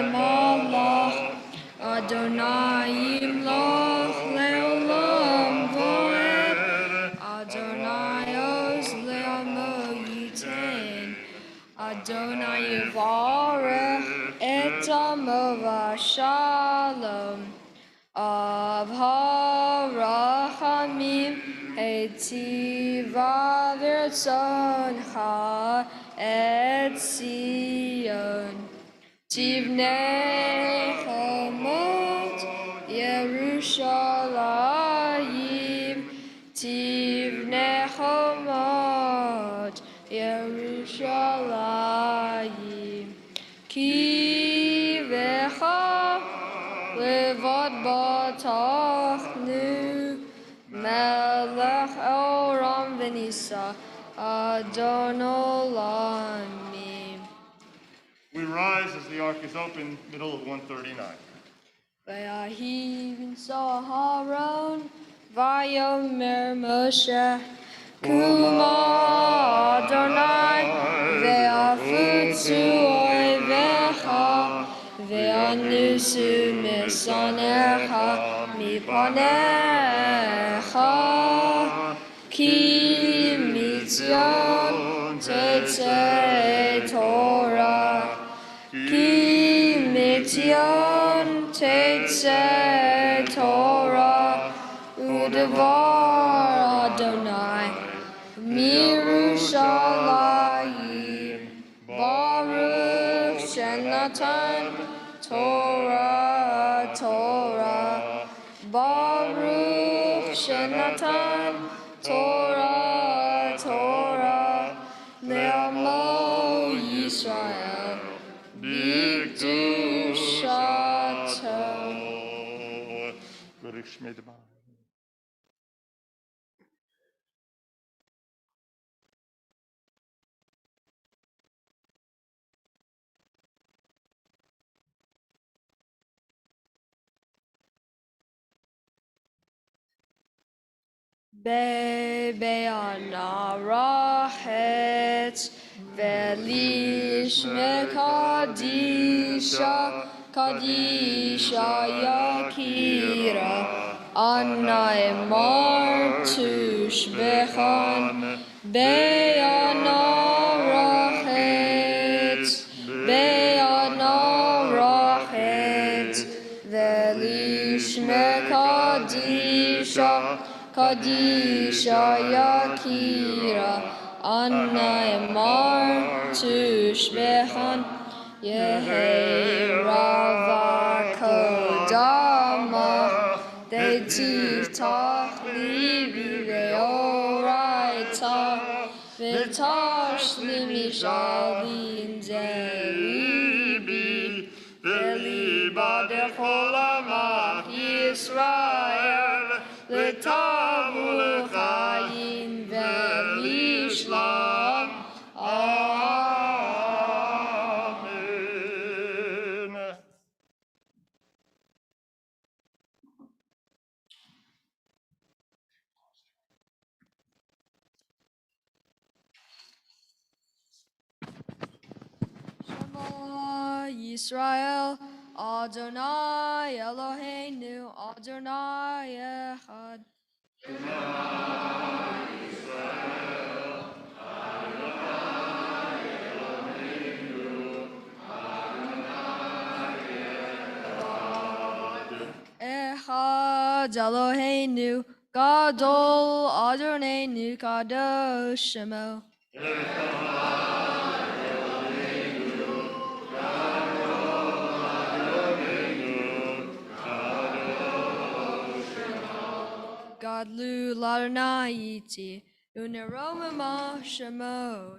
Adonai Yivarech et amo v'shalom. Av harachamim hetiva v'rtzoncha et Zion. Tivnei chomot Yerushalayim. Tivnei chomot Yerushalayim. Ki vecha levad batachnu melech oram v'nisa Adon olamim. We rise as the ark is open, middle of 139. Vayahi Saharon, Vayomer Moshe, Kuma Adonai, Ve'afutzu oivecha, Ve'anusu misanecha, mipanecha, Ki mitzion tetzei Torah, Ki mitzion tetzei Torah, udevar Adonai, mirushalayim, Baruch shenatan Torah, Torah, Baruch shenatan Torah, Torah, le'amo Yisrael, b'kedushato. Baruch Shmei Dabah. Be'ana rachet ve'lishme kadisha kadisha yakira anai martush bechan be'ana rachet ve'lishme kadisha Kadisha Yakira Anai Martush Bechan Yehei Rava Kodama Detiv Tachlivi Ve'oraita Ve'tashli Mishalin Zelibi Ve'liba Decholamach Yisrael L'tavu l'chaim ve'lishlam. Amen. Shema Yisrael, Adonai Eloheinu, Adonai Echad. Echad Eloheinu, Gadol Adonai Kadosh Shemo. Gadlu Ladonai Iti, Uneroma Shemo.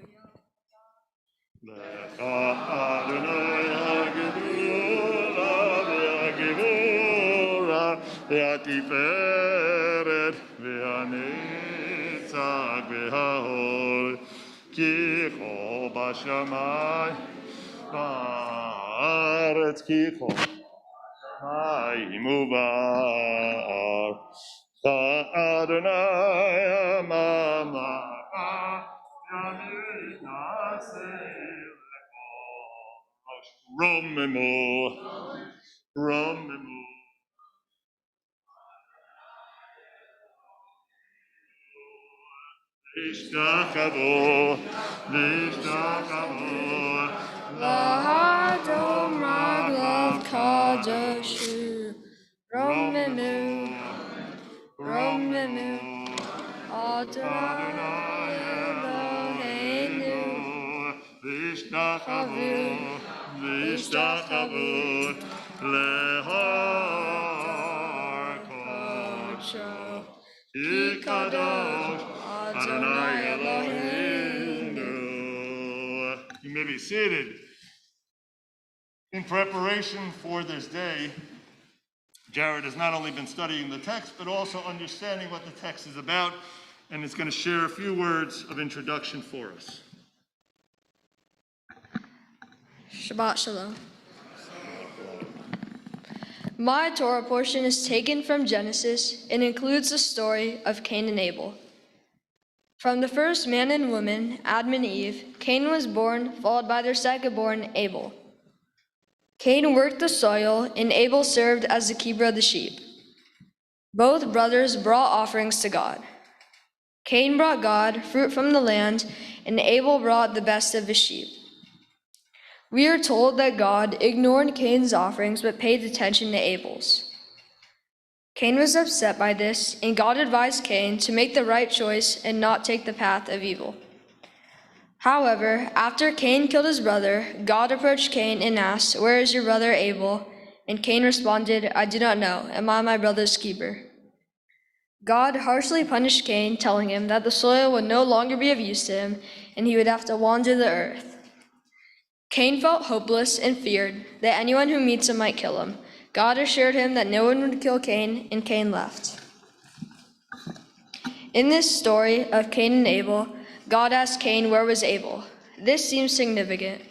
Lecha Adonai hagedula ve'hagevura ve'atiferet ve'anetzach ve'hahol kicho b'shamai ba'aretz kicho b'shamai u'ba'ar Adonai amamaka yamim naseh Romemu, Romemu. V'ishtachavu, v'ishtachavu, Lahadom raglav kadoshu. Romemu, Romemu, Adonai Eloheinu, v'ishtachavu, v'ishtachavu, lehar kodsho, Ikadosh, Adonai Eloheinu. You may be seated. In preparation for this day, Jared has not only been studying the text, but also understanding what the text is about, and is going to share a few words of introduction for us. Shabbat Shalom. My Torah portion is taken from Genesis and includes the story of Cain and Abel. From the first man and woman, Adam and Eve, Cain was born, followed by their second-born, Abel. Cain worked the soil, and Abel served as the keeper of the sheep. Both brothers brought offerings to God. Cain brought God fruit from the land, and Abel brought the best of his sheep. We are told that God ignored Cain's offerings but paid attention to Abel's. Cain was upset by this, and God advised Cain to make the right choice and not take the path of evil. However, after Cain killed his brother, God approached Cain and asked, "Where is your brother Abel?" And Cain responded, "I do not know. Am I my brother's keeper?" God harshly punished Cain, telling him that the soil would no longer be of use to him, and he would have to wander the earth. Cain felt hopeless and feared that anyone who meets him might kill him. God assured him that no one would kill Cain, and Cain left. In this story of Cain and Abel, God asked Cain, "Where was Abel?" This seems significant.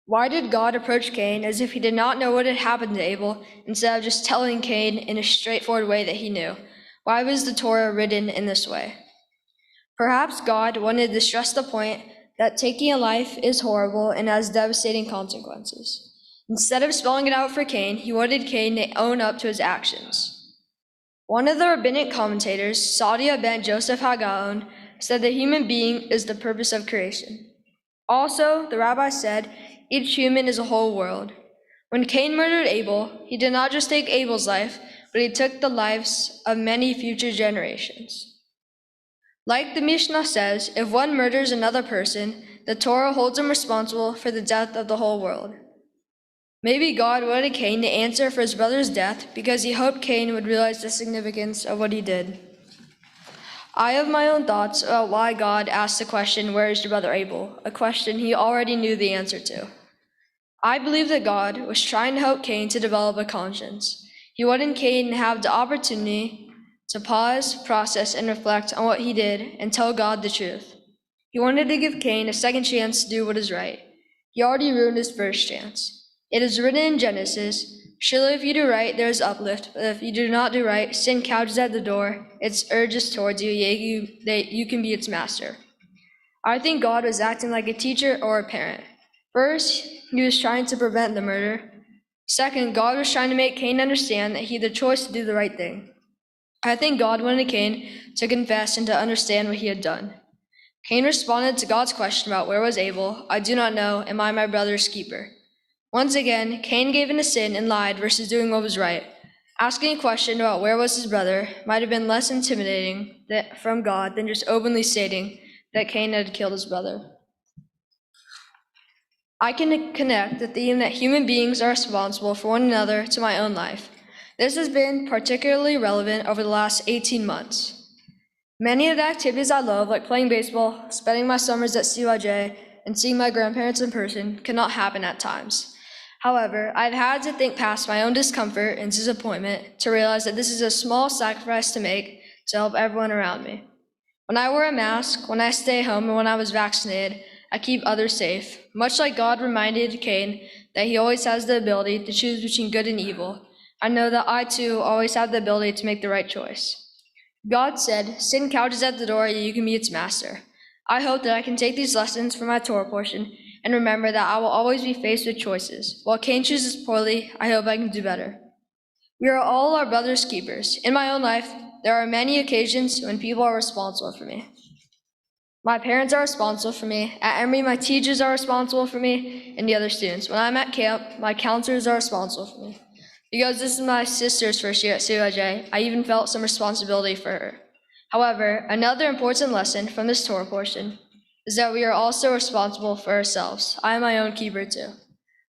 Why did God approach Cain as if he did not know what had happened to Abel, instead of just telling Cain in a straightforward way that he knew? Why was the Torah written in this way? Perhaps God wanted to stress the point that taking a life is horrible and has devastating consequences. Instead of spelling it out for Cain, he wanted Cain to own up to his actions. One of the rabbinic commentators, Sadia ben Joseph Hagaon, said the human being is the purpose of creation. Also, the rabbi said, each human is a whole world. When Cain murdered Abel, he did not just take Abel's life, but he took the lives of many future generations. Like the Mishnah says, if one murders another person, the Torah holds him responsible for the death of the whole world. Maybe God wanted Cain to answer for his brother's death because he hoped Cain would realize the significance of what he did. I have my own thoughts about why God asked the question, "Where is your brother Abel?" a question he already knew the answer to. I believe that God was trying to help Cain to develop a conscience. He wanted Cain to have the opportunity to pause, process, and reflect on what he did and tell God the truth. He wanted to give Cain a second chance to do what is right. He already ruined his first chance. It is written in Genesis, "Surely if you do right, there is uplift, but if you do not do right, sin couches at the door, its urges towards you, that you can be its master." I think God was acting like a teacher or a parent. First, he was trying to prevent the murder. Second, God was trying to make Cain understand that he had the choice to do the right thing. I think God wanted Cain to confess and to understand what he had done. Cain responded to God's question about where was Abel, "I do not know, am I my brother's keeper?" Once again, Cain gave in to sin and lied versus doing what was right. Asking a question about where was his brother might have been less intimidating from God than just openly stating that Cain had killed his brother. I can connect the theme that human beings are responsible for one another to my own life. This has been particularly relevant over the last 18 months. Many of the activities I love, like playing baseball, spending my summers at CYJ, and seeing my grandparents in person, cannot happen at times. However, I've had to think past my own discomfort and disappointment to realize that this is a small sacrifice to make to help everyone around me. When I wear a mask, when I stay home, and when I was vaccinated, I keep others safe. Much like God reminded Cain that he always has the ability to choose between good and evil, I know that I too always have the ability to make the right choice. God said, "Sin couches at the door, you can be its master." I hope that I can take these lessons from my Torah portion and remember that I will always be faced with choices. While Cain chooses poorly, I hope I can do better. We are all our brother's keepers. In my own life, there are many occasions when people are responsible for me. My parents are responsible for me. At Emory, my teachers are responsible for me and the other students. When I'm at camp, my counselors are responsible for me. Because this is my sister's first year at COJ, I even felt some responsibility for her. However, another important lesson from this Torah portion is that we are also responsible for ourselves. I am my own keeper too.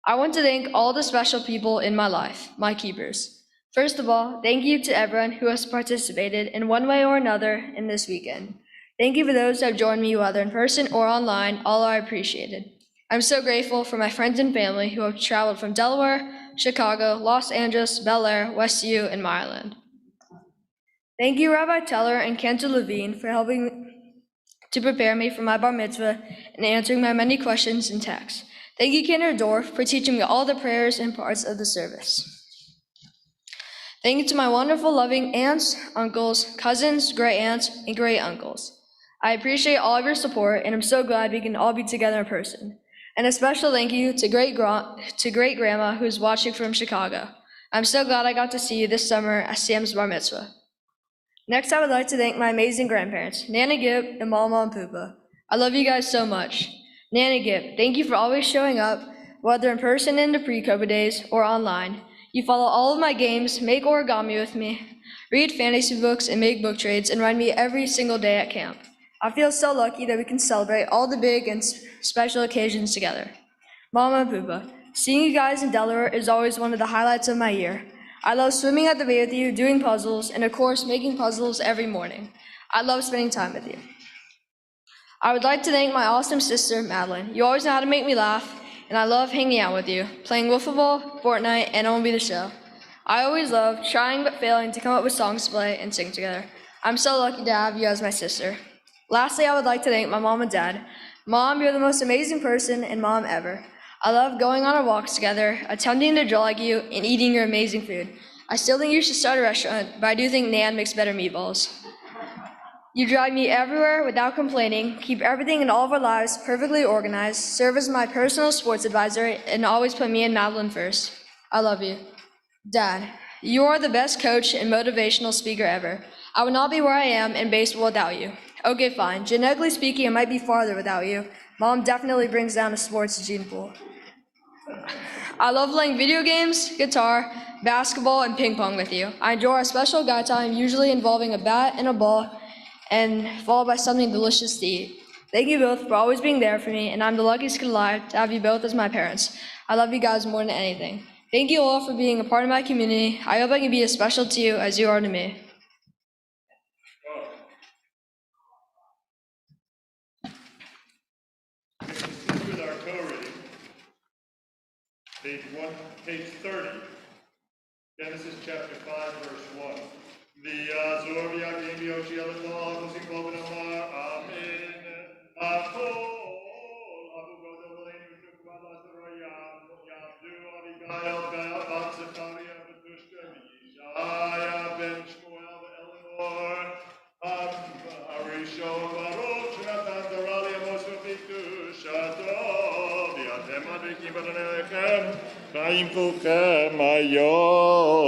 I want to thank all the special people in my life, my keepers. First of all, thank you to everyone who has participated in one way or another in this weekend. Thank you for those who have joined me, whether in person or online. All are appreciated. I'm so grateful for my friends and family who have traveled from Delaware, Chicago, Los Angeles, Bel Air, Westview, and Maryland. Thank you, Rabbi Teller and Cantor Levine, for helping to prepare me for my bar mitzvah and answering my many questions and texts. Thank you, Cantor Dorf, for teaching me all the prayers and parts of the service. Thank you to my wonderful, loving aunts, uncles, cousins, great aunts, and great uncles. I appreciate all of your support, and I'm so glad we can all be together in person. And a special thank you to great grandma who's watching from Chicago. I'm so glad I got to see you this summer at Sam's bar mitzvah. Next, I would like to thank my amazing grandparents, Nana Gibb and Mama and Poopa. I love you guys so much. Nana Gibb, thank you for always showing up, whether in person in the pre-COVID days or online. You follow all of my games, make origami with me, read fantasy books, and make book trades, and ride me every single day at camp. I feel so lucky that we can celebrate all the big and special occasions together. Mama and Poopa, seeing you guys in Delaware is always one of the highlights of my year. I love swimming at the bay with you, doing puzzles, and of course, making puzzles every morning. I love spending time with you. I would like to thank my awesome sister, Madeline. You always know how to make me laugh, and I love hanging out with you, playing wiffle ball, Fortnite, and MLB The Show. I always love trying but failing to come up with songs to play and sing together. I'm so lucky to have you as my sister. Lastly, I would like to thank my mom and dad. Mom, you're the most amazing person and mom ever. I love going on our walks together, attempting to draw like you, and eating your amazing food. I still think you should start a restaurant, but I do think Nan makes better meatballs. You drive me everywhere without complaining, keep everything in all of our lives perfectly organized, serve as my personal sports advisor, and always put me and Madeline first. I love you. Dad, you are the best coach and motivational speaker ever. I would not be where I am in baseball without you. Okay, fine. Genetically speaking, I might be farther without you. Mom definitely brings down a sports gene pool. I love playing video games, guitar, basketball, and ping pong with you. I enjoy our special guy time, usually involving a bat and a ball, and followed by something delicious to eat. Thank you both for always being there for me, and I'm the luckiest kid alive to have you both as my parents. I love you guys more than anything. Thank you all for being a part of my community. I hope I can be as special to you as you are to me. With our co-reading, page 30, Genesis chapter 5, verse 1. V'yazor v'yakim v'yoshi alatol ha'kosim kol v'nomar amen. Achol avu godol v'leinu shukva l'asarayam yavdu Abigail bat Zechariah v'tushka v'Yishaya ben Shmuel v'Elinor Arishon Baruch Shenatan Torah li'amos v'fikdushato v'yatem adrikim v'adonelechem chayim kulchem hayom.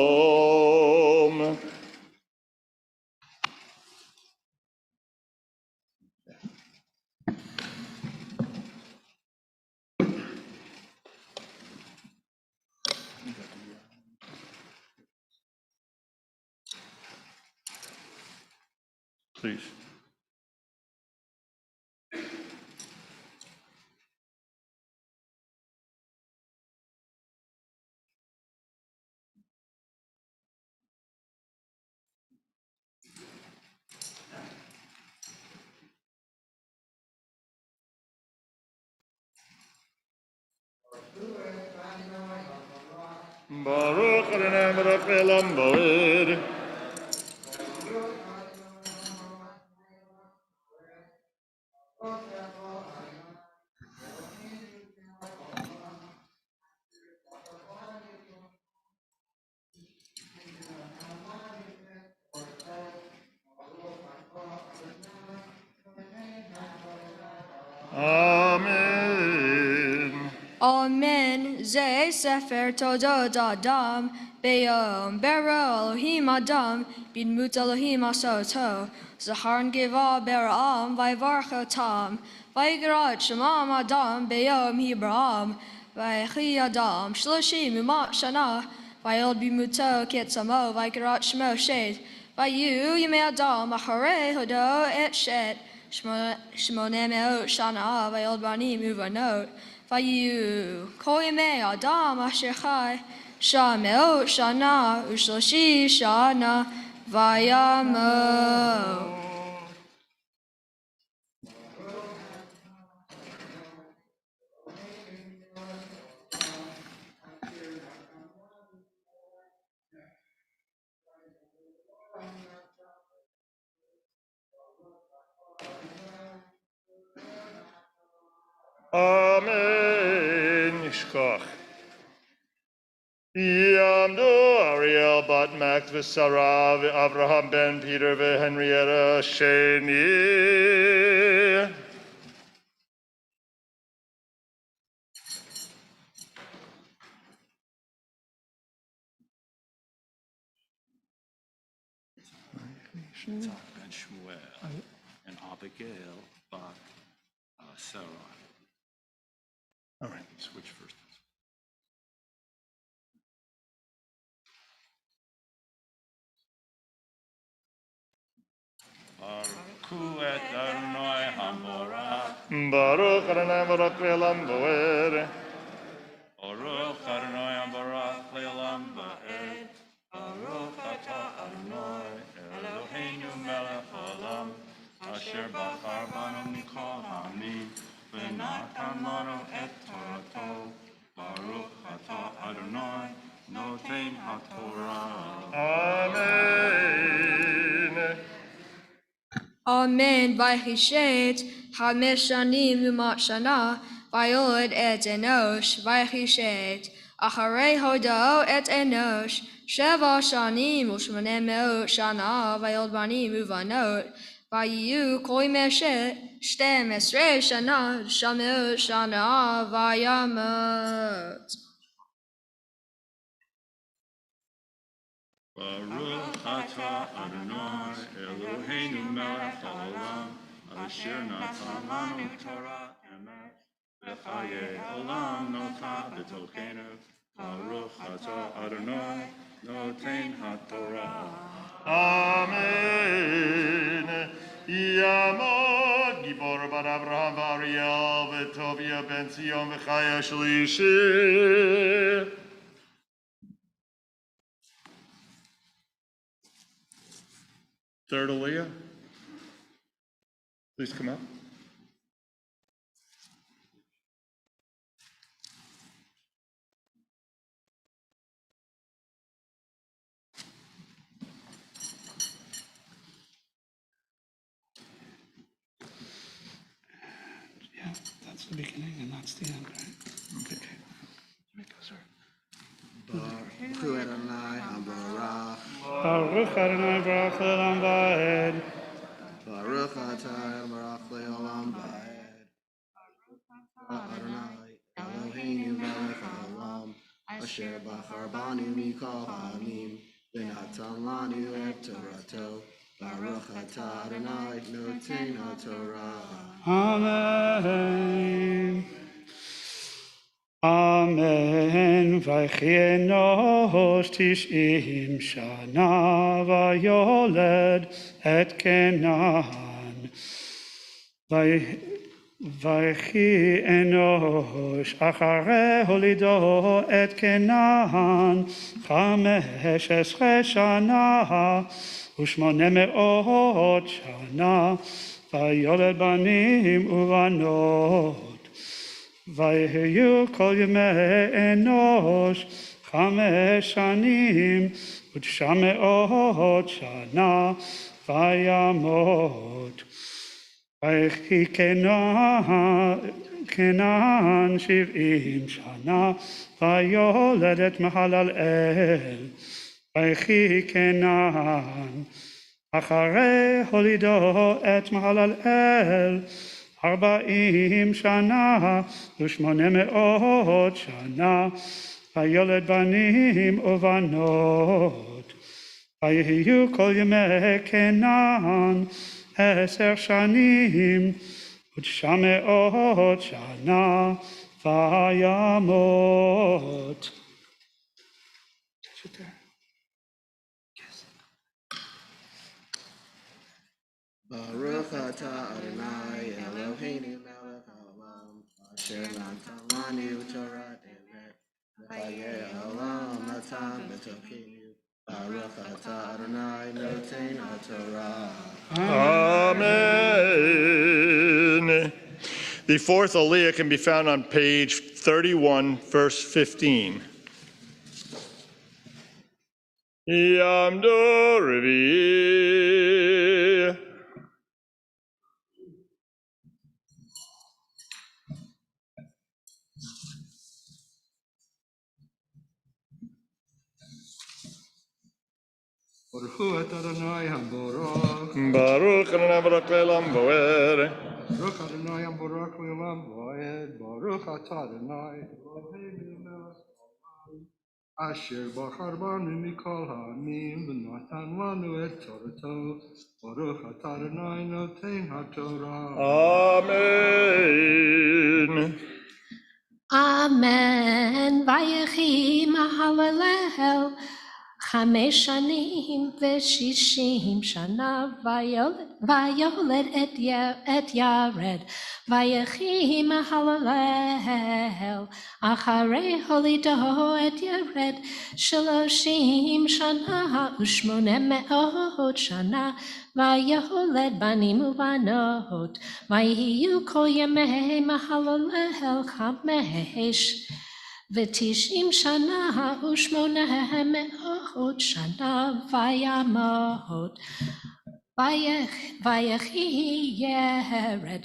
Please. Baruch Adonai Melech Olam Vaed. Amen. Amen. Ze Sefer Todot Adam Be'yom Bera Elohim Adam Bidmut Elohim Asoto Zachar Geva Bera'am Vayvarch Otam Vaygarat Shemam Adam Be'yom Hibraham Vaychi Adam Shloshim Umat Shana Vayod Bimuto Ketzamo Vaygarat Shmo Shed Vayu Yimei Adam Acharei Hodo Et Shet Shmoneh Me'ot Shana Vayod Banim Uvanot Vayu Kol Yimei Adam Asher Chai Shameot Shana Ushloshi Shana Vayamo. Amen. Yishkoch. Yamdu Ariel bat Max v'Sarah v'Avraham ben Peter v'Henrietta Sheni. Yitzhak ben Shmuel and Abigail bat Sarah. All right. Switch first. Baruch et Adonai Hamorach. Baruch Adonai Baruch Le'olam Bo'er. Baruch Adonai Hamorach Le'olam Ba'ed. Baruch atah Adonai Eloheinu melech haolam. Asher bachar banu mikol ha'amim. V'natan lanu et Torato. Baruch atah Adonai noten haTorah. Amen. Amen. Vaychishet Hamesh Shanim Umat Shana Vayod et Enosh Vaychishet Acharei Hodo et Enosh Sheva Shanim Ushmoneh Me'ot Shana Vayod Banim Uvanot Vayu Kol Meshet Shtem Esrei Shana Shameot Shana Vayamot. Baruch atah Adonai Eloheinu melech haolam asher natan lanu Torah emet v'chayei olam nota b'tochenu. Baruch atah Adonai noten haTorah. Amen. Yamod Gibor bar Avraham v'Ariel v'Tovia ben Zion v'Chaya Shlishi. Third Aliyah, please come up. Yeah, that's the beginning and that's the end, right? Okay. Baruch Adonai Hamorach. Baruch Adonai Baruch Le'olam Va'ed. Baruch Atah Baruch Le'olam Va'ed. Adonai Eloheinu melech haolam asher bachar banu mikol ha'amim v'natan lanu et Torato. Baruch atah Adonai noten haTorah. Amen. Amen. Vaychi Enosh 90 shana vayoled et Kenan. Vaychi Enosh acharei holido et Kenan 15 shana u'shmoneh me'ot shana vayoled banim uvanot. Vayu kol yemei Enosh 5 shanim u'tshameot shana vayamot. Vaychi Kenan 70 shana vayoled et Mahalalel. Vaychi Kenan acharei holido et Mahalalel 40 shana u'shmoneh me'ot shana ויולד בנים ובנות. ויהיו כל ימי קנען 10 שנים, ו900 שנה וימות. Baruch atah Adonai Eloheinu melech haolam, asher natan lanu Torah emet, v'chayei haolam natan b'tokenu. Baruch atah Adonai noten haTorah. Amen. The fourth Aliyah can be found on page 31, verse 15. Yamdo Revi. Baruch Adonai HaBorach. Baruch Adonai Baruch Le'olam Boed. Baruch Adonai HaBorach Le'olam Boed. Baruch Atah Adonai Eloheinu melech haolam, asher bachar banu mikol ha'amim v'natan lanu et Torato. Baruch Atah Adonai noten haTorah. Amen. Amen. Vayechi Mahalalel 5 שנים ו60 שנה ויולד את ירד. ויחי מהלל אחרי הולידו את ירד 30 שנה ו800 שנה ויולד בנים ובנות. ויהיו כל ימי מהלל 95 שנה ו800 שנה וימות. ויחי ירד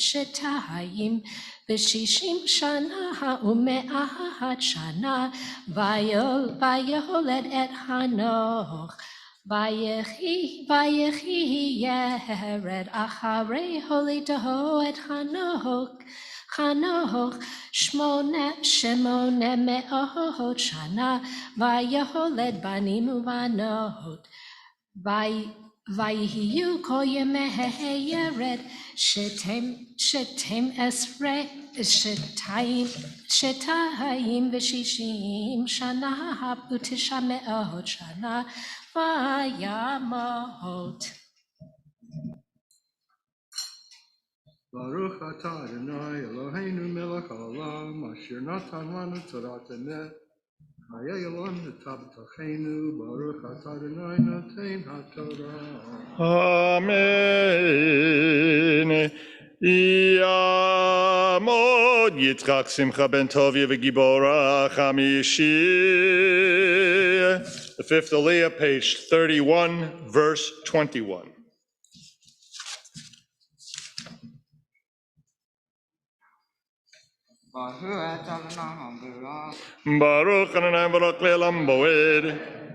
260 שנה ו100 שנה ויולד את חנוך. ויחי ירד אחרי הולידו את חנוך 800 שנה ויולד בנים ובנות. ויהיו כל ימי ירד 260 שנה ו900 שנה וימות. Baruch atah Adonai Eloheinu melech haolam, asher natan lanu Torah emet, v'chayei haolam natan b'tochenu. Baruch atah Adonai noten haTorah. Amen. Yamod Yitzchak Simcha ben Tovia v'Gibora Chamishi. The fifth Aliyah, page 31, verse 21. Baruch Adonai HaBorach. Baruch Adonai Baruch Le'olam Boed.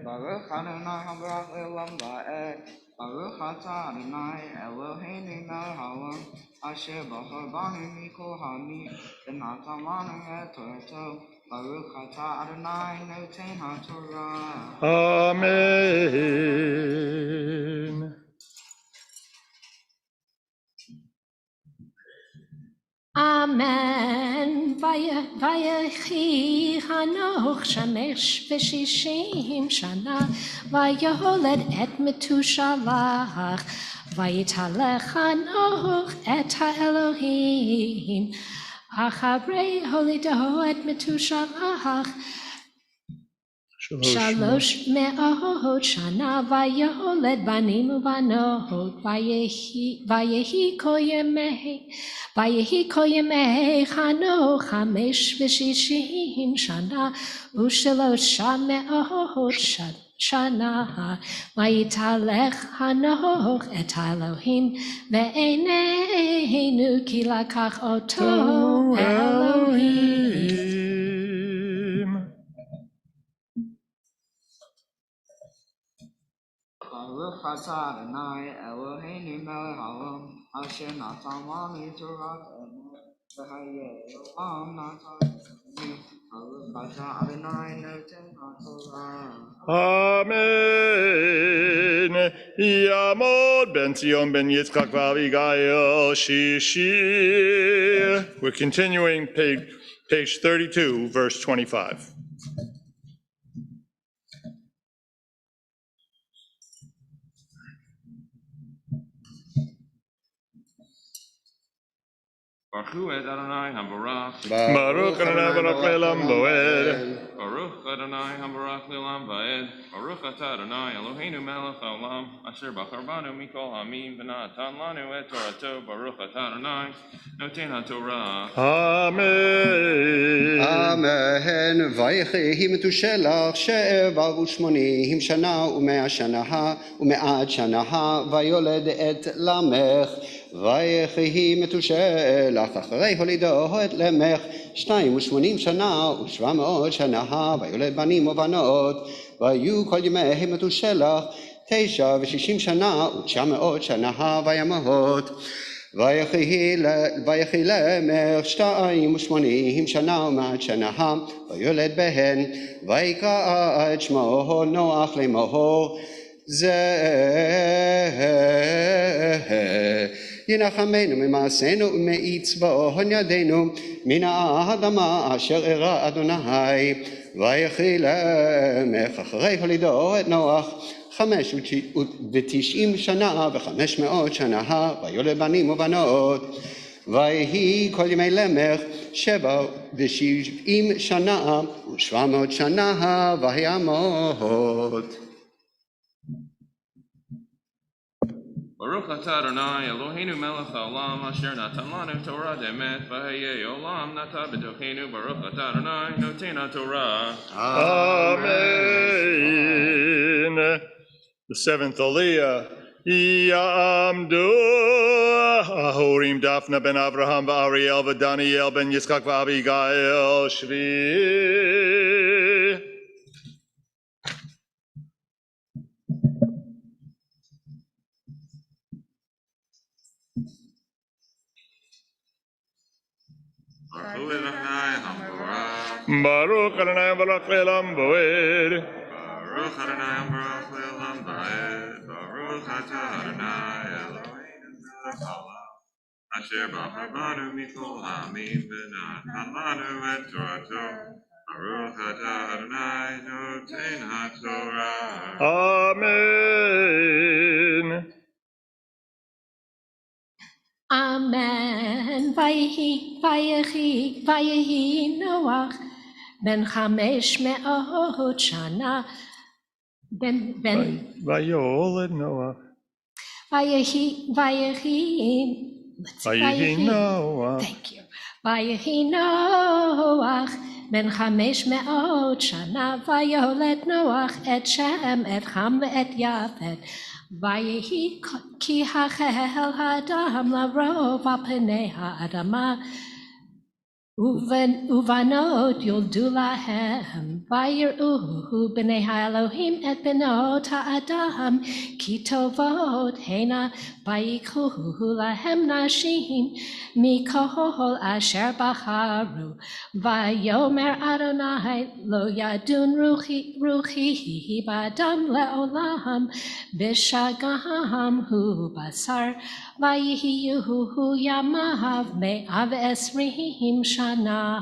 Baruch Adonai HaBorach Le'olam Ba'ed. Baruch Atah Adonai Eloheinu melech haolam, asher bachar banu mikol ha'amim v'natan lanu et Torato. Baruch Atah Adonai noten haTorah. Amen. Amen. ויחי חנוך 560 שנה ויולד את מתושלח. ויתהלך חנוך את האלוהים אחרי הולידו את מתושלח 300 שנה ויולד בנים ובנות. ויהי כל ימי חנוך 560 שנה ו300 שנה. ויתהלך חנוך את האלוהים ועינינו כי לקח אותו האלוהים. Baruch Atah Adonai Eloheinu melech haolam, asher natan lanu Torah emet, v'haye olam natan baruch atah Adonai noten haTorah. Amen. Yamod ben Zion ben Yitzchak v'Abigail Shishir. We're continuing page 32, verse 25. Baruch Adonai Habarach. Baruch Adonai Baruch Le'olam Voed. Baruch Adonai Habarach Le'olam Vaed. Baruch Atah Adonai Eloheinu melech haolam asher bachar banu mikol hamim v'natan lanu et Torato. Baruch Atah Adonai noten haTorah. Amen. Amen. ויחי מתושלח 87 שנה ו100 שנה ומעט שנה ויולד את למך. ויחי מתושלח אחרי הולידו את למך 82 שנה ו700 שנה ויולד בנים ובנות. והיו כל ימי מתושלח 69 שנה ו900 שנה וימות. ויחי למך 82 שנה ומעט שנה ויולד בן ויקרא את שמו נוח לאמור זה ינחמנו ממעשינו ומצבאון ידינו מן האדמה אשר הראה אדוני. ויחי למך אחרי הולידו את נוח 95 שנה ו500 שנה ויולד בנים ובנות. ויהי כל ימי למך 77 שנה ו700 שנה וימות. Baruch atah Adonai Eloheinu melech haolam asher natan lanu Torah demet v'haye olam nata b'tochenu. Baruch atah Adonai noten haTorah. Amen. The seventh Aliyah. Ya'amdu Ahorim Daphna ben Avraham v'Ariel v'Daniel ben Yitzchak v'Abigail Shvi. Baruch Adonai Habarach. Baruch Adonai Baruch Le'olam Voed. Baruch Adonai Habarach Le'olam Vaed. Baruch Atah Adonai Eloheinu melech haolam asher bachar banu mikol hamim v'natan lanu et Torato. Baruch Atah Adonai noten haTorah. Amen. Amen. ויהי נוח בן 500 שנה. Vayoled Noah. ויהי Noah. Thank you. ויהי נוח בן 500 שנה ויולד נוח את שם את חם ואת יפת. ויהי כי החל האדם לרוב על פני האדמה ובנות יולדו להם ויראו בני האלוהים את בנות האדם כי טובות הנה ויקחו להם נשים מכל אשר בחרו. ויאמר אדוני לא ידון רוחי באדם לעולם בשגם הוא בשר. ויהיו ימיו 120 שנה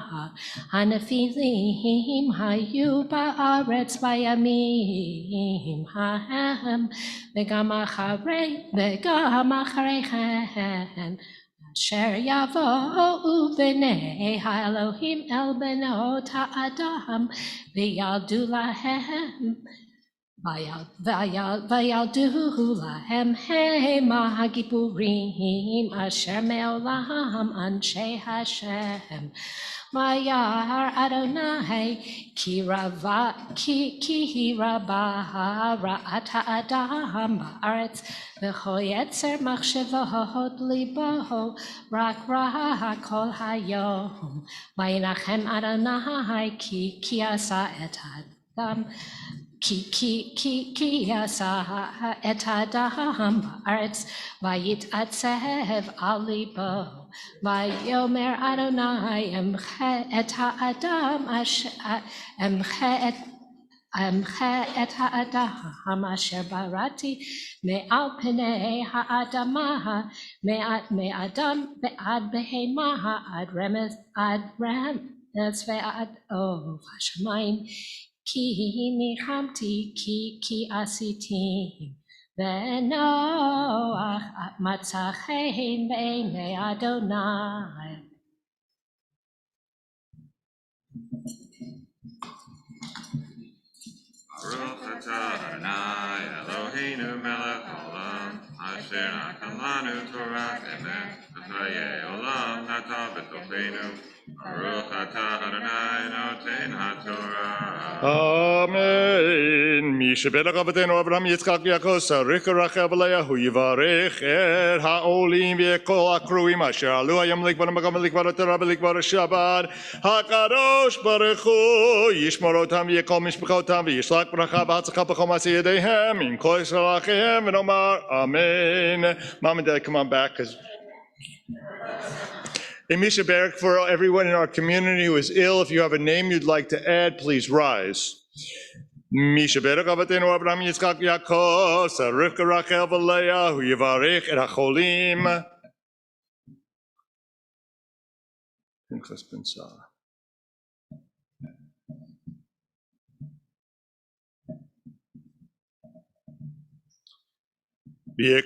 הנפילים היו בארץ בימים ההם וגם אחרי כן אשר יבואו בני האלוהים אל בנות האדם וילדו להם וילדו להם המה הגיבורים אשר מעולם אנשי השם. וירא אדוני כי רבה רעת האדם בארץ וכל יצר מחשבות ליבו רק רע כל היום. וינחם אדוני כי עשה את האדם כי עשה את האדם בארץ ויתעצב על ליבו ויאמר אדוני אמחה את האדם את האדם אשר בראתי מעל פני האדמה מאדם ועד בהמה עד רמס ועד עוף השמיים כי ניחמתי כי עשיתי ונוח מצא חן בעיני אדוני. Baruch atah Adonai Eloheinu melech haolam asher natan lanu Torah emet v'chayei olam nata b'tocheinu Baruch atah Adonai noten haTorah. Amen. מי שבטח אבותינו אברהם יצחק ויעקב צריך רחל ולאה הוא יברך את העולים וכל הקרואים אשר עלו היום לכבוד המקום ולכבוד התורה ולכבוד השבת. הקדוש ברוך הוא ישמור אותם וכל משפחותם וישלח ברכה והצלחה בכל מעשי ידיהם עם כל ישראל אחיהם ונאמר אמן. Mom and Dad, come on back because in Misha Barak, for everyone in our community who is ill, if you have a name you'd like to add, please rise. Misha Barak Avatenu Abraham Yitzchak Yaakov, Rivka Rachel Valeah, hu yivarech et hacholim. Pinchas ben Sarah.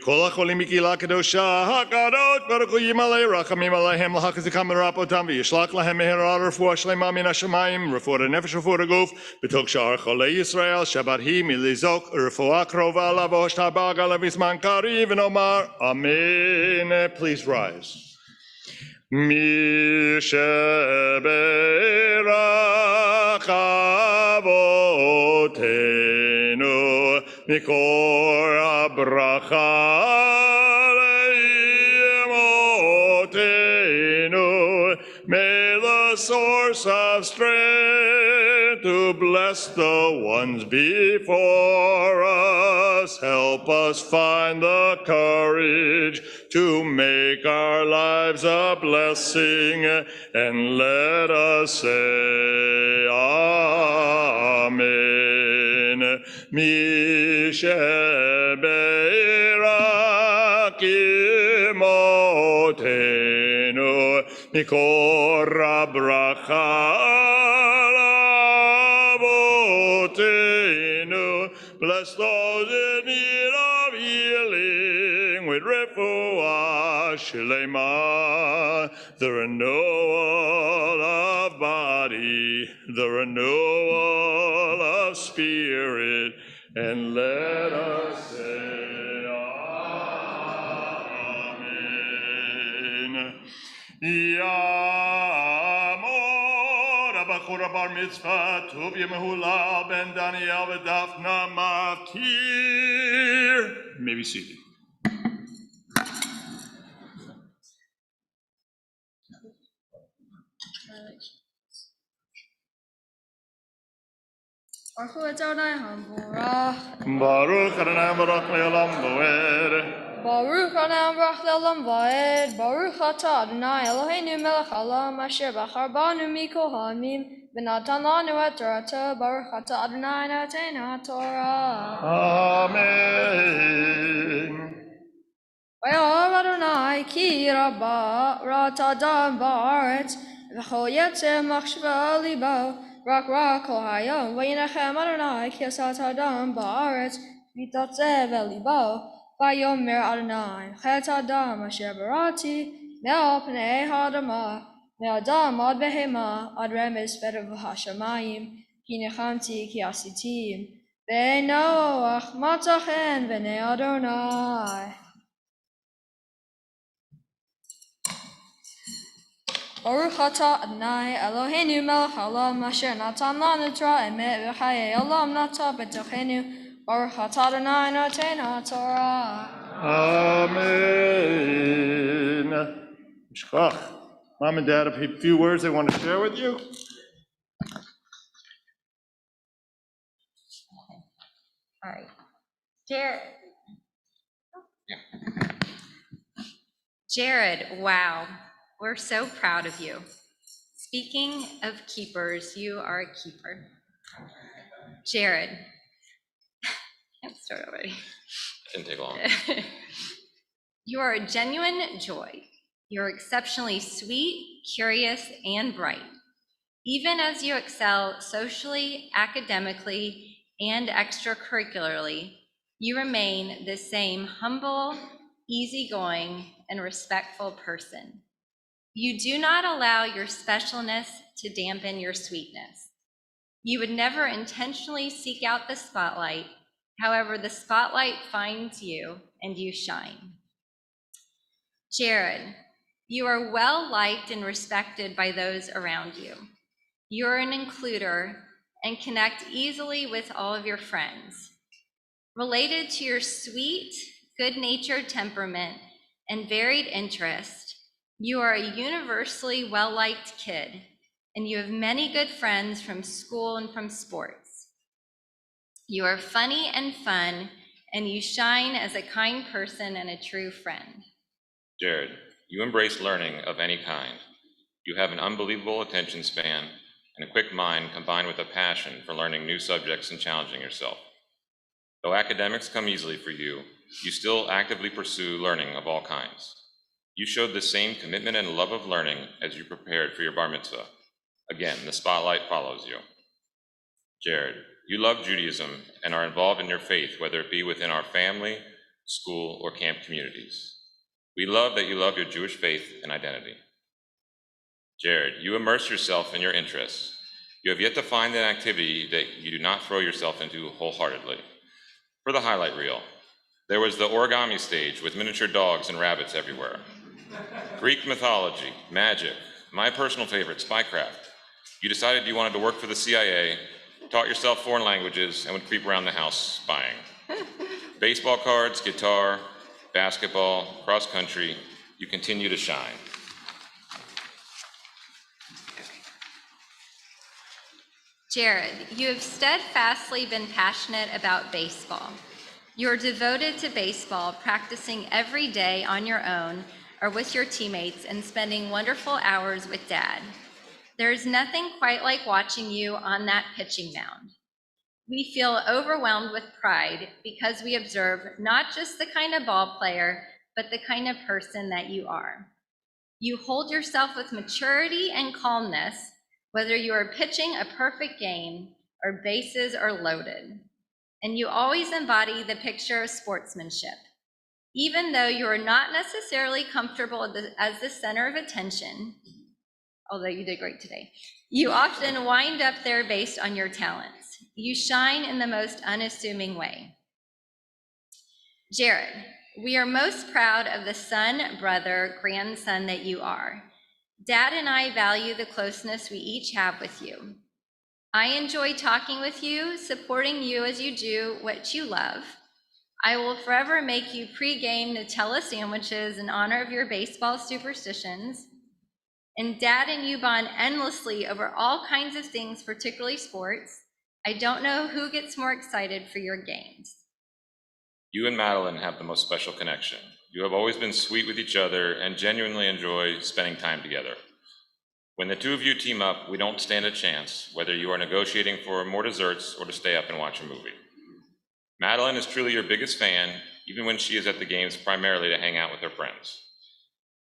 כל החולים בקהילה הקדושה, הקדוש ברוך הוא ימלא רחמים עליהם להחזיקם ולרפאותם וישלח להם מהרה רפואה שלמה מן השמיים, רפואת הנפש ורפואת הגוף, בתוך שאר חולי ישראל, שבת היא מלזעוק רפואה קרובה לה והושתבח עליו בזמן קריב ונאמר אמן. Please rise. מי שברך אבותינו מקור הברכה לאמותינו, may the source of strength to bless the ones before us help us find the courage to make our lives a blessing, and let us say Amen. Mi sheberak imotenu mikor habracha lavotenu. Bless those in need of healing with refuah shlema, the renewal of body, the renewal of spirit, and let us say Amen. Yamor Abachor Bar Mitzvah Tov Yemehulal Ben Daniel V'Dafna Matir. You may be seated. Baruch Adonai Hamburach. Baruch Adonai Baruch Le'olam Voed. Baruch Adonai Baruch Le'olam Vaed. Baruch Atah Adonai Eloheinu melech haolam asher bachar banu mikol ha'amim v'natan lanu et Torah. Baruch Atah Adonai noten haTorah. Amen. V'yoav Adonai ki rabba rat adam ba'aretz v'chol yetzer machshava libo rak kol hayom v'yinachem Adonai ki asat adam ba'aretz v'yitzav libo. Vayomer Adonai, chet adam asher barati, me'al pnei ha'adama, me'adam ad behema, ad remes ve'ev hashamayim, ki nechamti ki asitim, ve'noach matza chen v'nei Adonai. Baruch atah Adonai Eloheinu melech haolam asher natan lanu Torah emet v'chayei olam nata b'tocheinu. Baruch atah Adonai noten haTorah. Amen. Mishkach. Mom and Dad, a few words they want to share with you. All right. Jared. Jared, wow. We're so proud of you. Speaking of keepers, you are a keeper. Jared. Can't start already. Didn't take long. You are a genuine joy. You're exceptionally sweet, curious, and bright. Even as you excel socially, academically, and extracurricularly, you remain the same humble, easygoing, and respectful person. You do not allow your specialness to dampen your sweetness. You would never intentionally seek out the spotlight. However, the spotlight finds you and you shine. Jared, you are well liked and respected by those around you. You're an includer and connect easily with all of your friends. Related to your sweet, good-natured temperament and varied interest, you are a universally well-liked kid, and you have many good friends from school and from sports. You are funny and fun, and you shine as a kind person and a true friend. Jared, you embrace learning of any kind. You have an unbelievable attention span and a quick mind combined with a passion for learning new subjects and challenging yourself. Though academics come easily for you, you still actively pursue learning of all kinds. You showed the same commitment and love of learning as you prepared for your bar mitzvah. Again, the spotlight follows you. Jared, you love Judaism and are involved in your faith, whether it be within our family, school, or camp communities. We love that you love your Jewish faith and identity. Jared, you immerse yourself in your interests. You have yet to find an activity that you do not throw yourself into wholeheartedly. For the highlight reel, there was the origami stage with miniature dogs and rabbits everywhere. Greek mythology, magic, my personal favorite, spycraft. You decided you wanted to work for the CIA, taught yourself foreign languages, and would creep around the house spying. Baseball cards, guitar, basketball, cross country, you continue to shine. Jared, you have steadfastly been passionate about baseball. You're devoted to baseball, practicing every day on your own or with your teammates and spending wonderful hours with Dad. There is nothing quite like watching you on that pitching mound. We feel overwhelmed with pride because we observe not just the kind of ball player, but the kind of person that you are. You hold yourself with maturity and calmness, whether you are pitching a perfect game or bases are loaded. And you always embody the picture of sportsmanship. Even though you are not necessarily comfortable as the center of attention, although you did great today, you often wind up there based on your talents. You shine in the most unassuming way. Jared, we are most proud of the son, brother, grandson that you are. Dad and I value the closeness we each have with you. I enjoy talking with you, supporting you as you do what you love. I will forever make you pre-game Nutella sandwiches in honor of your baseball superstitions. And Dad and you bond endlessly over all kinds of things, particularly sports. I don't know who gets more excited for your games. You and Madeline have the most special connection. You have always been sweet with each other and genuinely enjoy spending time together. When the two of you team up, we don't stand a chance, whether you are negotiating for more desserts or to stay up and watch a movie. Madeline is truly your biggest fan, even when she is at the games primarily to hang out with her friends.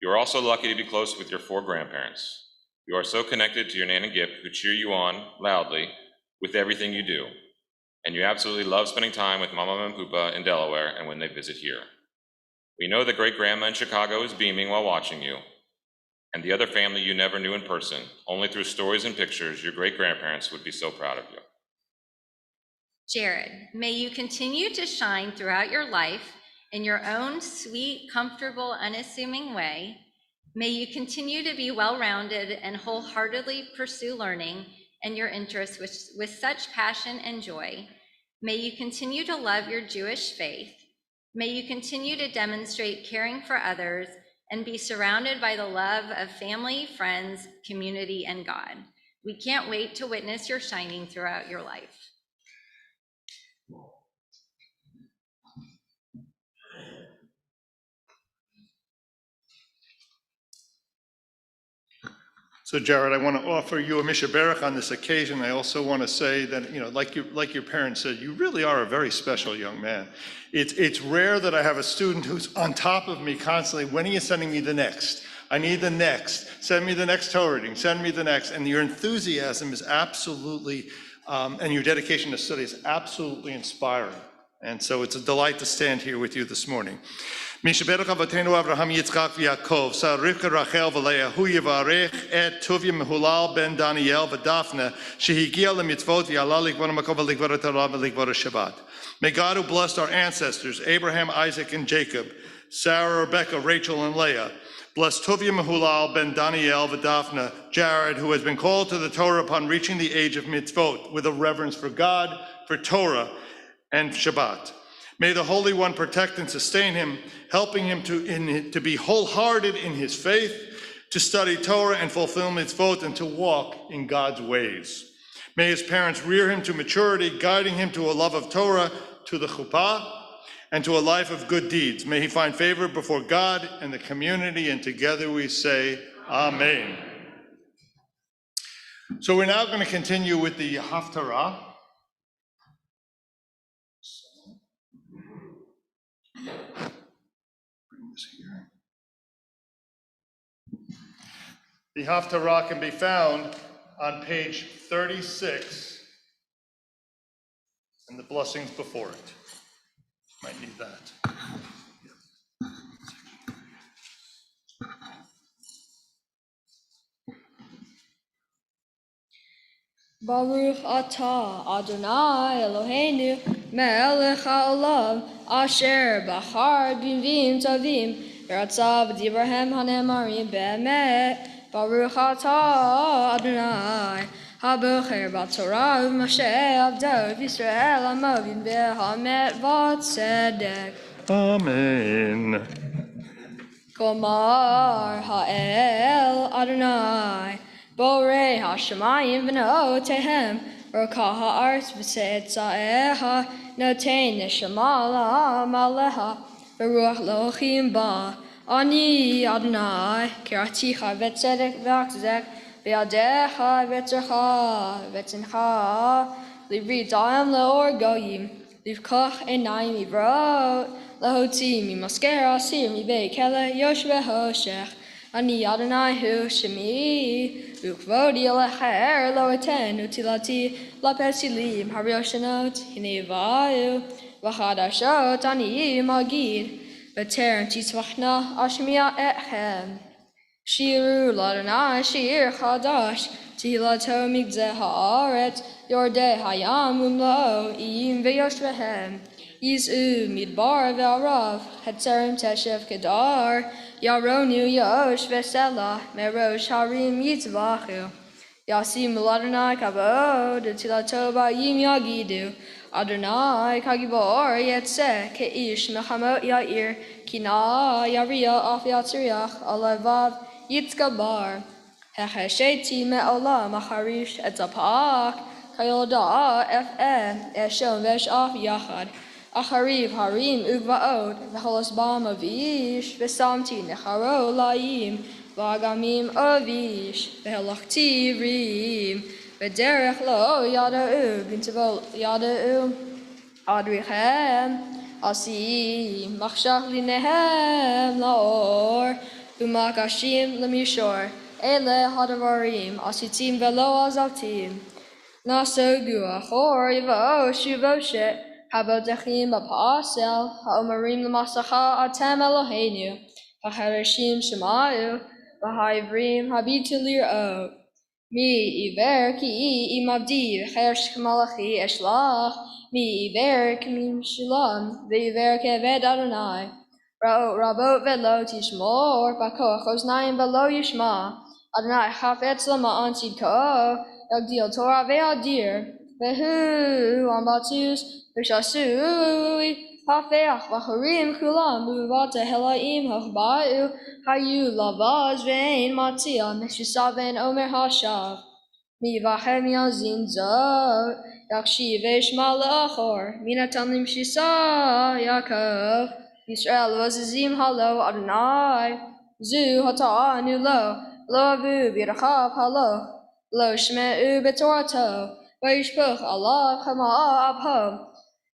You are also lucky to be close with your 4 grandparents. You are so connected to your Nan and Gip, who cheer you on loudly with everything you do. And you absolutely love spending time with Mama and Poopa in Delaware and when they visit here. We know that great-grandma in Chicago is beaming while watching you, and the other family you never knew in person, only through stories and pictures. Your great-grandparents would be so proud of you. Jared, may you continue to shine throughout your life in your own sweet, comfortable, unassuming way. May you continue to be well-rounded and wholeheartedly pursue learning and your interests with such passion and joy. May you continue to love your Jewish faith. May you continue to demonstrate caring for others and be surrounded by the love of family, friends, community, and God. We can't wait to witness your shining throughout your life. So Jared, I want to offer you a mishaberach on this occasion. I also want to say that, like your parents said, you really are a very special young man. It's rare that I have a student who's on top of me constantly. When are you sending me the next? I need the next. Send me the next Torah reading. Send me the next. And your enthusiasm is absolutely, and your dedication to study is absolutely inspiring. And so it's a delight to stand here with you this morning. משברך אבותינו אברהם יצחק ויעקב, שרבקה רחל ולאה, הוא יברך את טוביה מהולל בן דניאל ודפנה, שהגיע למצוות ועלה לכבוד המקום ולכבוד התורה ולכבוד השבת. May God who blessed our ancestors, Abraham, Isaac, and Jacob, Sarah, Rebecca, Rachel, and Leah, bless Tovia Mahulal ben Daniel Vadafna, Jared, who has been called to the Torah upon reaching the age of mitzvot, with a reverence for God, for Torah, and Shabbat. May the Holy One protect and sustain him, helping him to be wholehearted in his faith, to study Torah and fulfill mitzvot, and to walk in God's ways. May his parents rear him to maturity, guiding him to a love of Torah, to the chuppah, and to a life of good deeds. May he find favor before God and the community, and together we say, Amen. So we're now going to continue with the Haftarah. Bring this here. The Haftarah can be found on page 36 and the blessings before it. Might need that. Baruch atah Adonai Eloheinu melech haolam asher bachar b'nvim tovim v'ratzav v'dibrahem hanemarim be'emet. Baruch atah Adonai habocher b'torah u'mashe avdo v'Yisrael hamovim be'hamet v'tzedek. Amen. Gomar ha'el Adonai Borei hashamayim v'notehem Roka ha'aretz v'tze'etzaeha Notein neshama la'am aleha V'ruach lo'achim ba Ani Adonai Kiraticha v'tzedek v'achzek V'yadecha v'tzercha v'tzincha Livri da'am le'or goyim Livkach enayim ivrot Lahoti mimasker asir mibei kele yoshve hoshech Ani Adonai hu shemi Ukvodi alecher lo eten utilati lapesilim harioshonot hinevayu v'chadashot ani magid v'terem titzvachna ashmiya etchem Shiru l'Adonai shir chadash tihilato migzeh haaretz yordei hayam umlo iyim v'yoshvehem Yizu midbar v'arav hetzerim teshev kedar Yaronu yosh v'selah merosh harim yitzvachu Yasim l'Adonai kavod utilato ba'yim yagidu Adonai kagibor yetzeh ke'ish mechamot ya'ir Kina yaria af yatzriach alevav yitzgabar Hechesheti me'olam acharish etzapak Kayolda f'em eshon vesh af yachad Achariv harim ugvaot v'cholos bam avish v'samti necharo laim v'agamim avish v'helachti rim v'derech lo yada'u b'ntavol yada'u adrichem asim machshach linehem laor u'makashim lemishor ele hadavarim asitim v'lo azaltim nasogu achor yiv'o shuvoshet Habotechim apasel, ha'omarim l'masacha atem Eloheinu, ha'chereshim shema'u, v'ha'ivrim habitu lir'ot. Mi iver ki imavdi v'chersh k'malachi eshlach, mi iver k'mim shalom, v'iver keved Adonai. Ra'ot rabot v'lo tishmor, b'koach oznayim v'lo yishma. Adonai chafetz l'ma'an tzidko, yagdil Torah ve'adir, v'hu ambatus, V'shasui hafeach v'charim kulam uvata helaim hachba'u hayu lavaz ve'ein matzia meshusav ve'en omer hashav mi v'achem yazin zot yakshiv ve'shma le'achor minatan limshisa Yaakov Yisrael v'azizim halo Adonai zu hata'anu lo Lo avu b'yirachav haloch. Lo shme'u b'torato. Vayishpoch alav chama abho.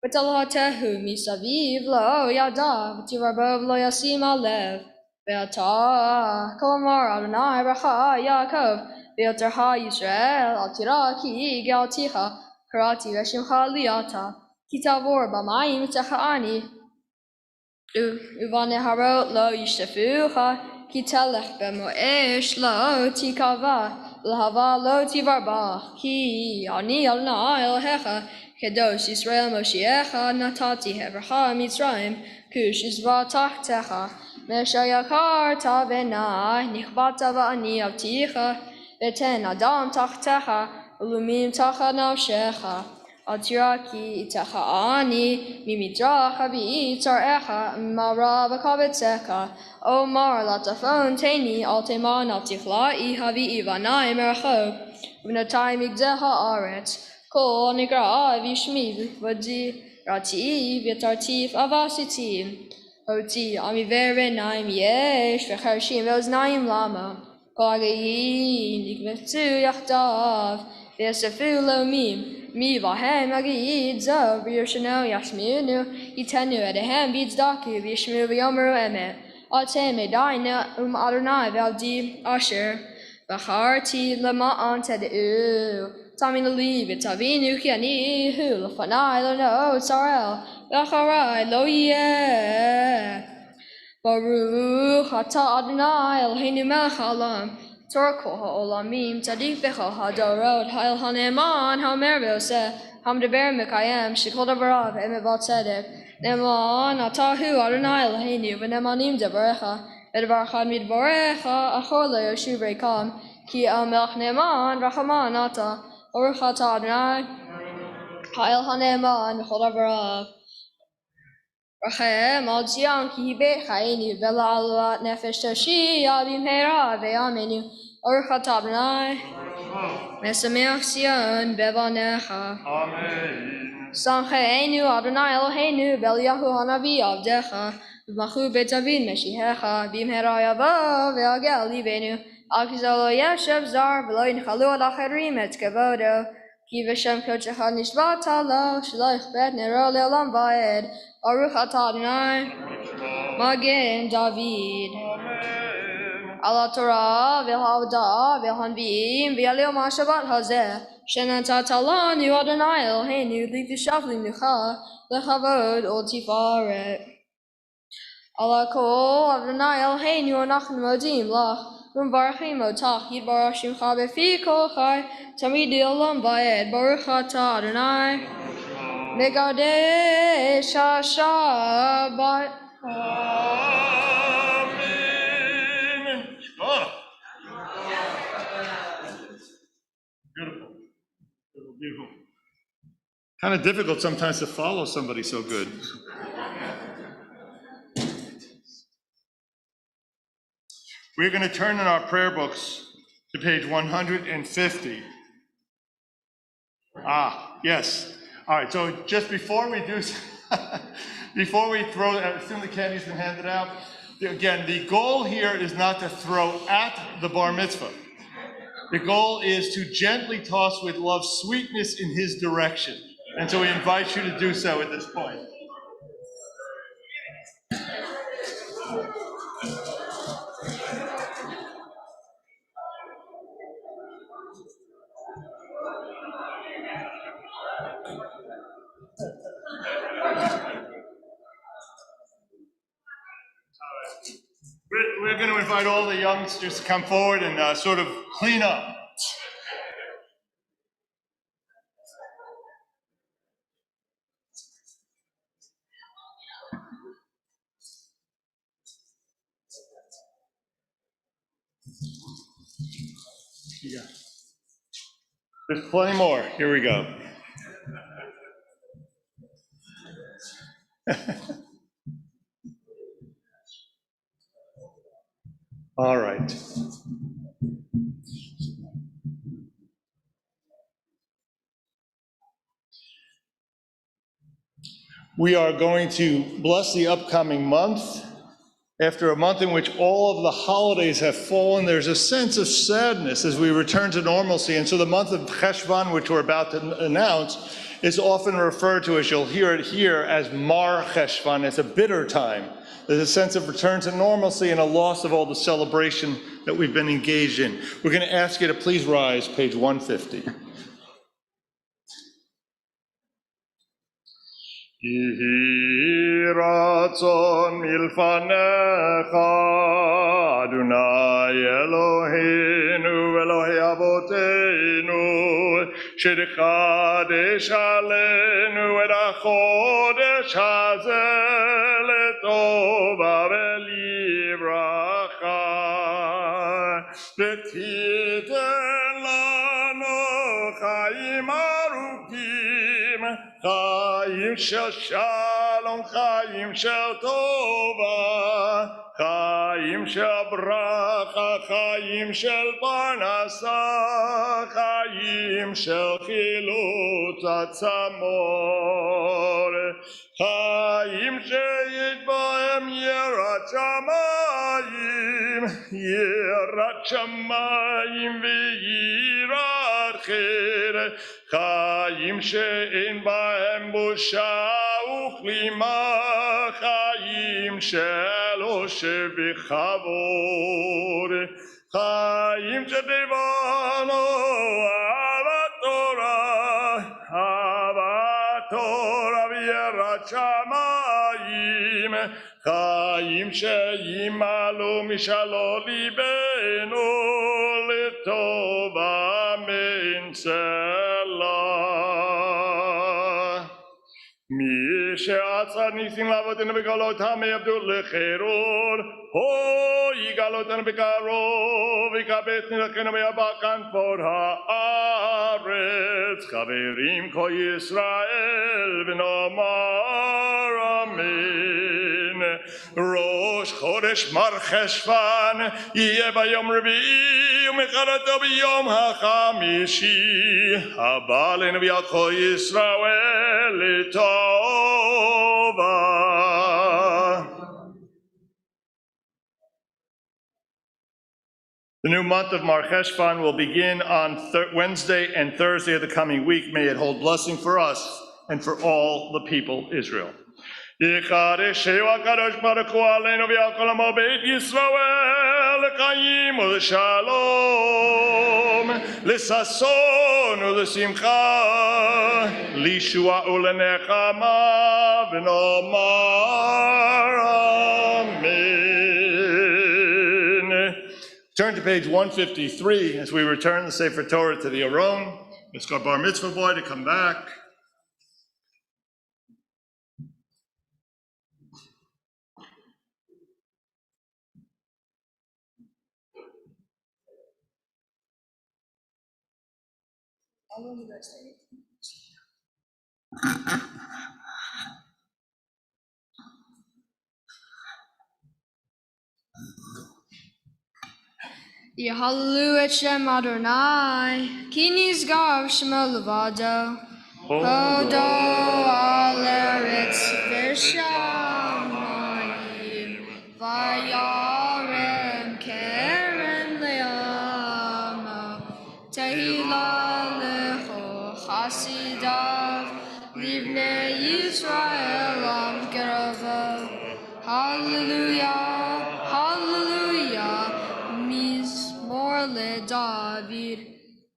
V'talhatehu misaviv lo yadav. V'tirabov lo yasim alev. Ve'ata kolamar Adonai bracha Yaakov. Ve'oterha Yisrael al tira ki galticha. Karati v'shimcha liata. Ki tavor b'mayim techa'ani. Uvaneharot lo yishtafucha. Ki telech b'mo'esh lo tikava. L'hava lo tivarba. Ki ani Adonai Elohecha. Kedosh Yisrael Moshiach natati hevracha Mitzrayim kush izva tachtecha meshayakar tavenai nichbata va'ani avticha veten adam tachtecha ulumim tacha nafshecha atiraki itecha ani mimidracha v'itzarecha mara v'kavetzecha omar latafon teni alteman avtichlai havi ivanai merachov v'natai migdeha aretz Kol nigra vishmi v'di rati v'tartif avasitim. Hoti amivere naim yesh v'charshim v'oznaim lama. Kol agayim nikvetzu yachdav v'yasefu lomim. Mi vahem agayid zo v'yershano yashminu yitenu edehem v'yizdaku v'yishmu v'yomeru emet. Atem edayna Adonai v'avdi asher v'charti lema'an ted'u. Tamin leave it Tavinu Kiani Hul Fanai Lono Sarel Lacharai Lo Yeh Baruch Ata Adonai Eloheinu Melech Haolam Torah Kol Ha'olamim Tzadik Bechol Hadorot Ha'el Haneman Ha'omer V'oseh Hamdeber Mekayem Shekol Davarav Emet Val Tzedek Neman Atahu Adonai Eloheinu V'nemanim Devarecha V'devar Chad Midvarecha Achor Lo Yoshu Rekam Ki El Melech Neman Rachaman Ata Baruch atah Adonai, ha'el haneman v'chol davarav. Rachem al Zion ki beit chayenu v'la'alat nefesh toshia b'mheira ve'amenu. Baruch atah Adonai, mesameach Zion bevanecha. Amen. Samcheinu Adonai Eloheinu b'Eliyahu hanavi avdecha. V'machu beit David meshihecha b'mheira yavo ve'agel libenu. Akizalo yeshev zar v'lo yinchalu ad acherim et kevodo ki v'shem kodechecha nishbata lo shelo yichbet nero le'olam va'ed Baruch atah Adonai Magen David Ala Torah v'ha'avodah v'hanviim v'yalil ma'ashavat hazeh shenatata lanu Adonai Eloheinu l'tishav l'nucha l'chavod u'tifaret Ala kol Adonai Eloheinu anachnu modim lach V'mvarachim otach yitbarach shimcha b'fi kol chai tamid olam va'ed Baruch atah Adonai Megadesh HaShabbat. Amen. Oh. Beautiful. Beautiful, beautiful. Kind of difficult sometimes to follow somebody so good. We're going to turn in our prayer books to page 150. Yes. All right, so just before we do, before we throw, assume the candy's been handed out. Again, the goal here is not to throw at the bar mitzvah. The goal is to gently toss with love sweetness in his direction. And so we invite you to do so at this point. We're going to invite all the youngsters to come forward and sort of clean up. Yeah. There's plenty more. Here we go. All right. We are going to bless the upcoming month After a month in which all of the holidays have fallen, there's a sense of sadness as we return to normalcy. And so the month of Cheshvan, which we're about to announce, is often referred to, as you'll hear it here, as Mar Cheshvan. It's a bitter time. There's a sense of return to normalcy and a loss of all the celebration that we've been engaged in. We're going to ask you to please rise, page 150. Yehi ratzon milfanecha, Adonai Eloheinu, Elohei Avoteinu, shechadesh aleinu et hachodesh hazeh letova velivracha, v'titen lanu chaim arukim, Chaim shel shalom, Chaim shel tova, Chaim shel bracha, Chaim shel parnasa, Chaim shel chilut atzamor, Chaim sheyit b'hem yirat shamayim, yirat shamayim v'yirat chere, Chaim she'en b'hem busha uchlima, Chaim shel oshev v'chavod, Chaim she'devano avat Torah v'yirat shamayim, Chaim she'imalu mishalo libenu letova me'inselah. Mi she'atzad nisim lavotin v'galot ha'me'avdu l'cheror, ho yigalotan v'karov v'kabet nilachenu me'abakan for ha'aretz, chaverim ko Yisrael v'nomar amen. Rosh Chodesh Mar Cheshvan yeh bayom revi'i u'mecharato b'yom ha'chamishi, haba leinu v'yalcho Yisrael l'tova. The new month of Mar Cheshvan will begin on Wednesday and Thursday of the coming week. May it hold blessing for us and for all the people Israel. Yechadesheu HaKadosh Baruch Hu aleinu v'al kol amo beit Yisrael l'chaim u'l'shalom, l'sason u'l'simcha, l'yeshua u'l'nechama v'nomar amen. Turn to page 153 as we return the Sefer Torah to the Aron. Ask our bar mitzvah boy to come back. Yehalelu et Shem Adonai, ki nizgav Shemo levado, hodo al eretz v'shamayim, vayarem keren le'amo, tehila lecho chasidav, livnei Yisrael am kerovo. Hallelujah, hallelujah. Le David,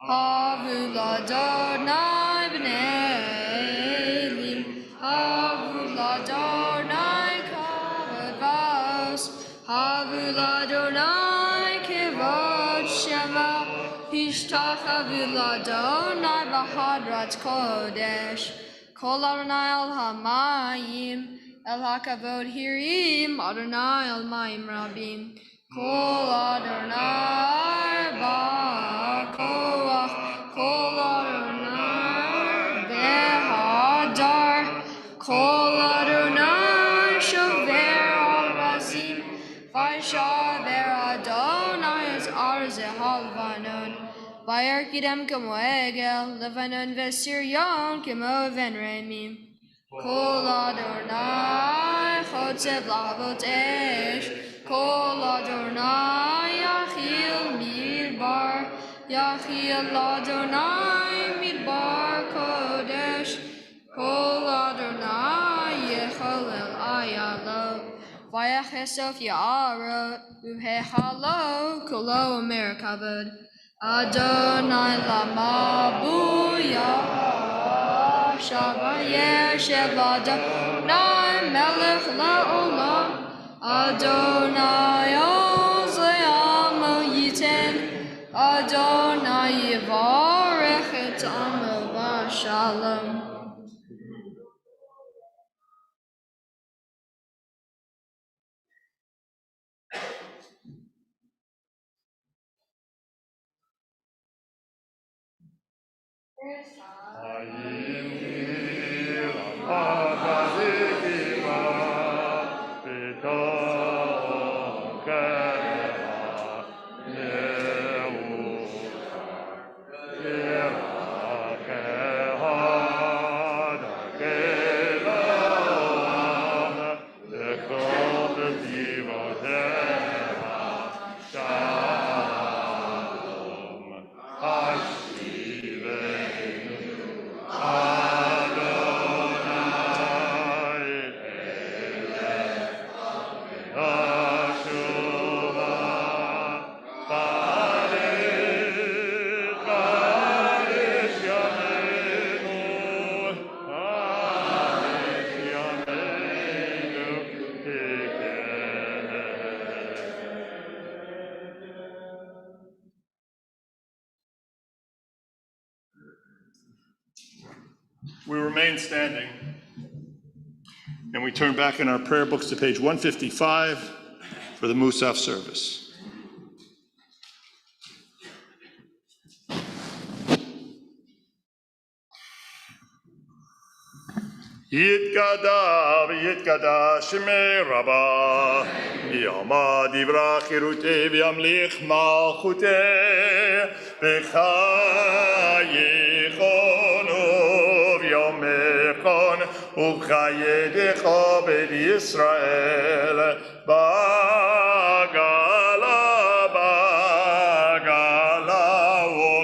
Havu l'Adonai b'nei Elim, Havu l'Adonai kavod vos, Havu l'Adonai kevod shema, Hishtachavu l'Adonai b'hadrat kodesh, Kol Adonai al hamayim, El hakavod hirim, Adonai al mayim rabim, Kol Adonai ba'koach, Kol Adonai behadar, Kol Adonai shover al razim, Vayishaver Adonai es arze halvanon, Vayarkidem kemo egel, Levanon v'siryon kemo venremim, Kol Adonai chotzev lavot esh, Kol Adonai Yachil Midbar, Yachil Adonai Midbar Kodesh, Kol Adonai Yechalel Ayalo, Vayachesof Ya'arot, Uhechalo, Kolo Amerikavod, Adonai Lama Buya, Shavayer Shevadonai Melech La'olam, Adonai Ozleamo Yiten, Adonai Yivarech et Amo Shalom. We remain standing, and we turn back in our prayer books to page 155 for the Musaf service. יתגדע ויתגדע שמי רבה, יעמד יברח חירותי וימליך מלכותי, בחייכון וביומכון ובחייך בית ישראל, בגלה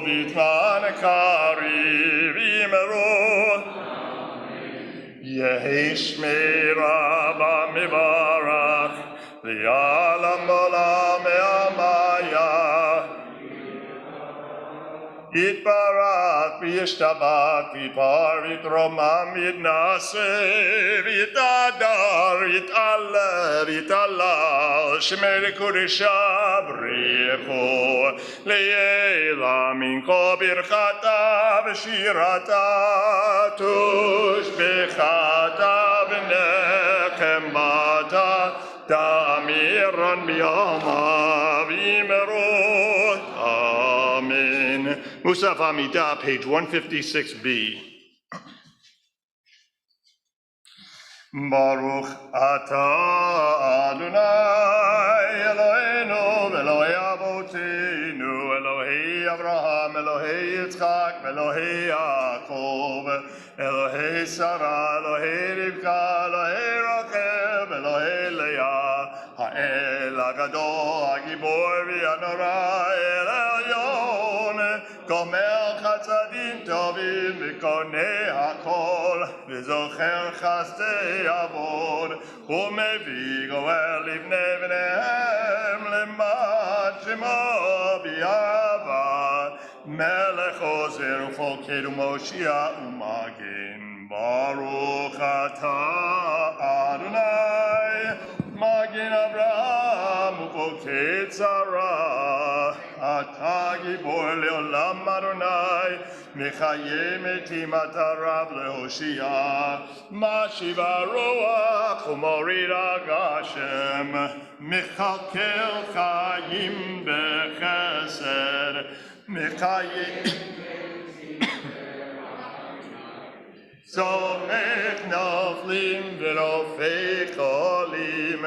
ובזמן קריב ימרו. יהי שמי רבה מברך, לעולם עולם מעמיה. יתברך וישתבח ויתפאר ויתרומם ויתנשא ויתהדר ויתעלה ויתהלל, שמי קודשה בריחו לעילא מנחה ברכתה ושירתה תושבחתה ונחמתה תאמירן בימיו ימרו. Amen. Musaf Amidah, page 156b. Baruch atah Adonai Eloheinu Elohei Avoteinu Elohei Avraham Elohei Yitzchak Elohei Yaakov Elohei Sarah Elohei Rivka Elohei Rachel Elohei Leah Ha'el Hagadol Hagibor V'Hanora El Elyon Gomel Chatzadim Tovim V'Konei HaKol V'Zocher Chasdei Avod U'Mevi Goel Livnei B'neihem L'mat Shemo B'Yava Melech Ozer U'Foked U'Moshiach U'Magen Baruch Atah Adonai Magen Avraham U'Foked Sarah Atah Gibor Le'olam Adonai Mechaye metim atarav lehoshia Mashiva roach u'morid agashem Mechakel chayim bechesed Mechaye Somech noflim v'rofei cholim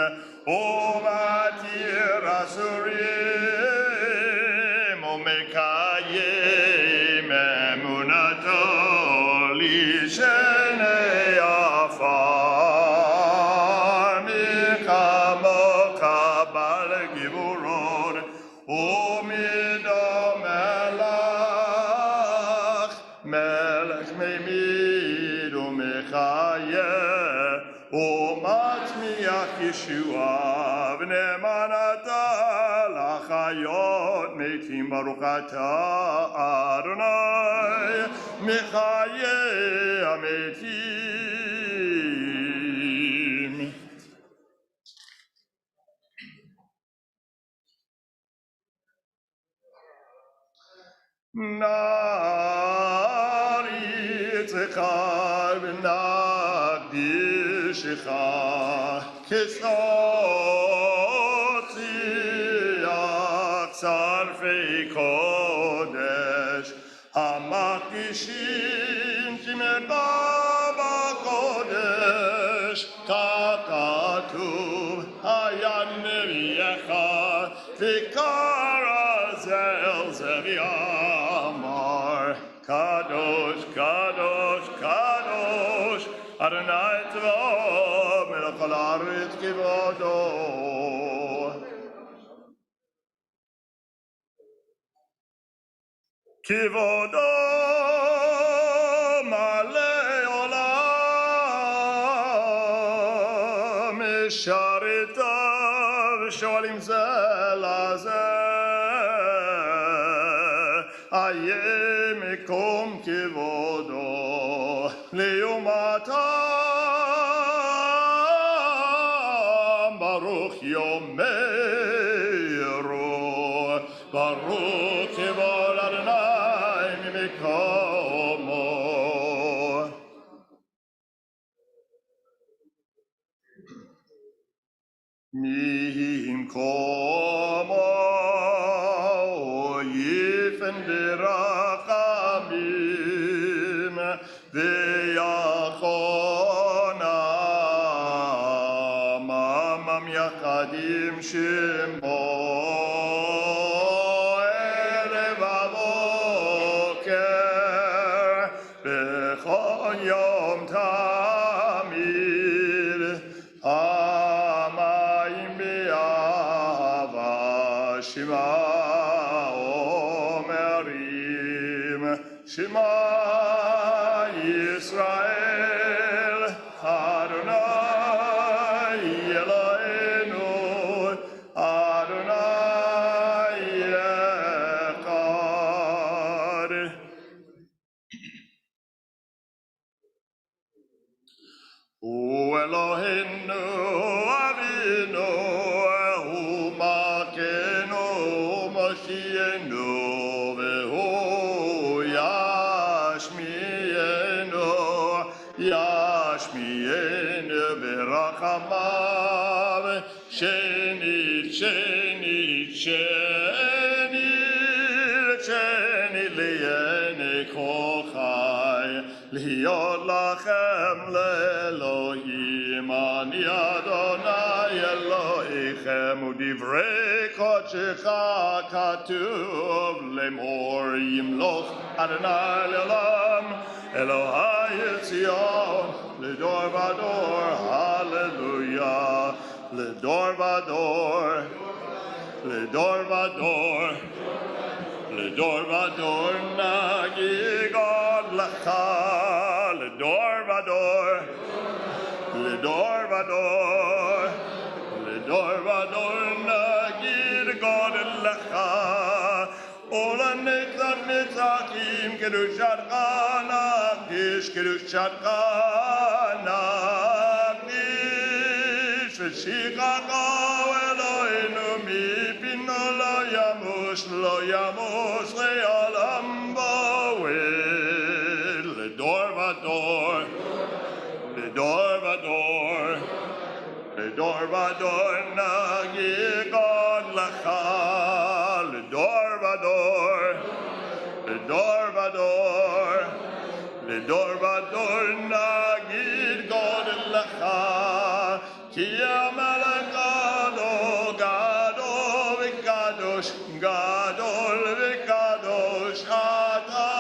U'matir asurim U'mekayim emunato lishenei afar Michamocha ישועה ונאמנתה לחיות מתים ברוך אתה אדוני מחיי המתים. נריצך ונקדישך כסאות שיח שרפי קודש המקדישים שמך בקודש ככתוב היה נביאך וקרא זה אל זה ואמר קדוש קדוש קדוש אדוני צבאות מלך כל הארץ כבודו. כבודו מלא עולם משרתיו שואלים זה לזה איה מקום כבודו ליומתם ברוך יאמרו ברוך כבוד אדוני ממקומו. ממקומו יפן ברחמים ויחונם עמם יחדים שמו ערב הבוקר בכל יום תמיד המים באהבה שמע אומרים שמע ישראל אדוני אלוהינו אדוני אחד. הוא אלוהינו אבינו הוא מלכנו מושיענו והוא ישמיענו ברחמיו שנית שנית שנית שנית לעיני כל חי להיות לכם לאלוהים אני אדוני אלוהיכם ודברי קודשך כתוב לאמור ימלוך אדוני לעולם אלוהי ציון לדור ודור הללויה לדור ודור לדור ודור לדור ודור נגיד לך לדור ודור לדור ודור לדור ודור נגיד גודל לך ולנצח נצחים קדושתך נקדיש קדושתך נקדיש ושיחך אלוהינו מפינו לא ימוש לעולם בועד לדור ודור לדור ודור לדור ודור נגיד לך לדור ודור לדור ודור לדור ודור נגיד גודל לך כי המלך גדול גדול וקדוש גדול וקדוש אתה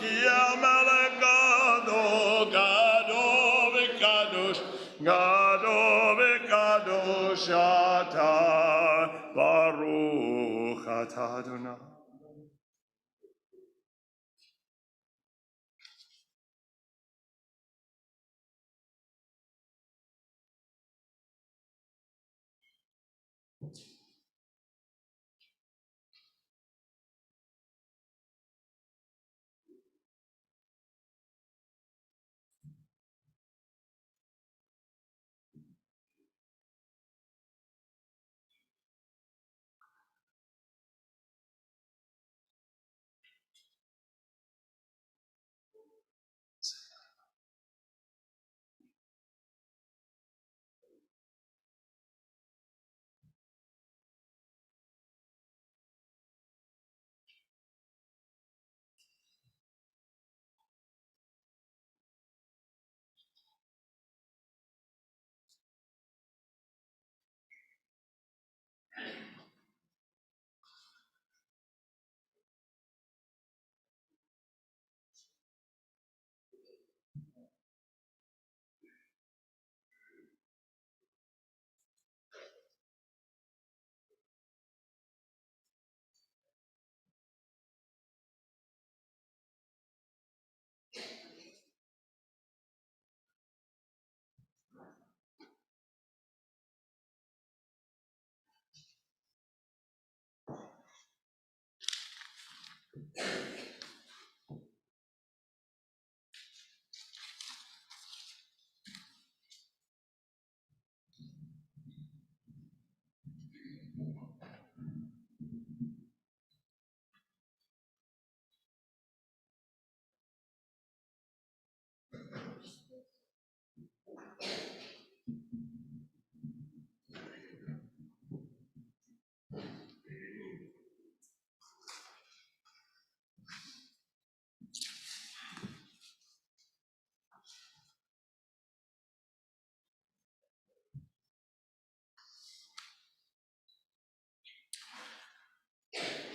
כי המלך גדול גדול וקדוש גדול וקדוש אתה ברוך אתה אדוני.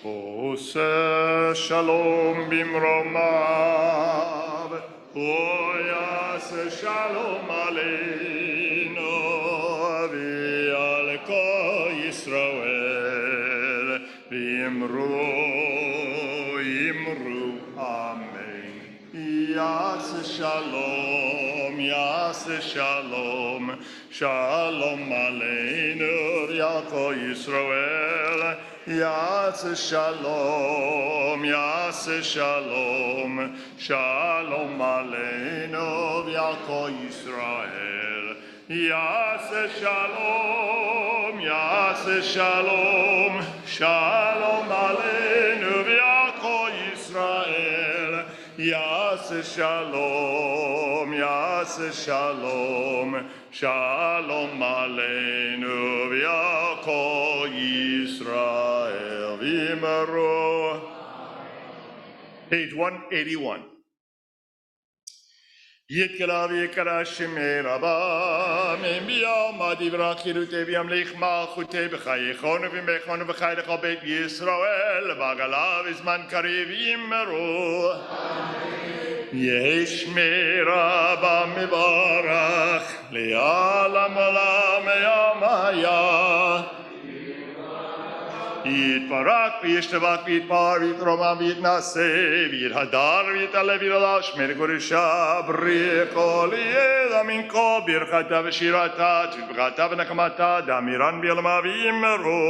Ose shalom bimromav, oyase shalom aleinu, v'al kol Yisrael, v'imru amen. Yase shalom, shalom aleinu, v'al kol Yisrael, Yase shalom, shalom aleinu v'al kol Yisrael. Yase shalom, shalom aleinu v'al kol Yisrael. Yase shalom, shalom aleinu v'al kol Yisrael. V'imru. Page 181. Yitkala v'yikara shemei rabba, me'miyam adivra chirute v'yamlich malchute b'chayechonu v'mechonu v'chaylecha beit Yisrael, v'agalav izman karev v'imru. Yesh me rabba mevarach, le'alam olam yamaya. Yitparak v'yishtavak v'yitpar v'yitromam v'yitnase v'yithadar v'yitale v'yitalash mergurusha b'ri'kol yedam min kol birchata v'shirata v'bchata v'nakamata damiran b'yalama v'yimmeru.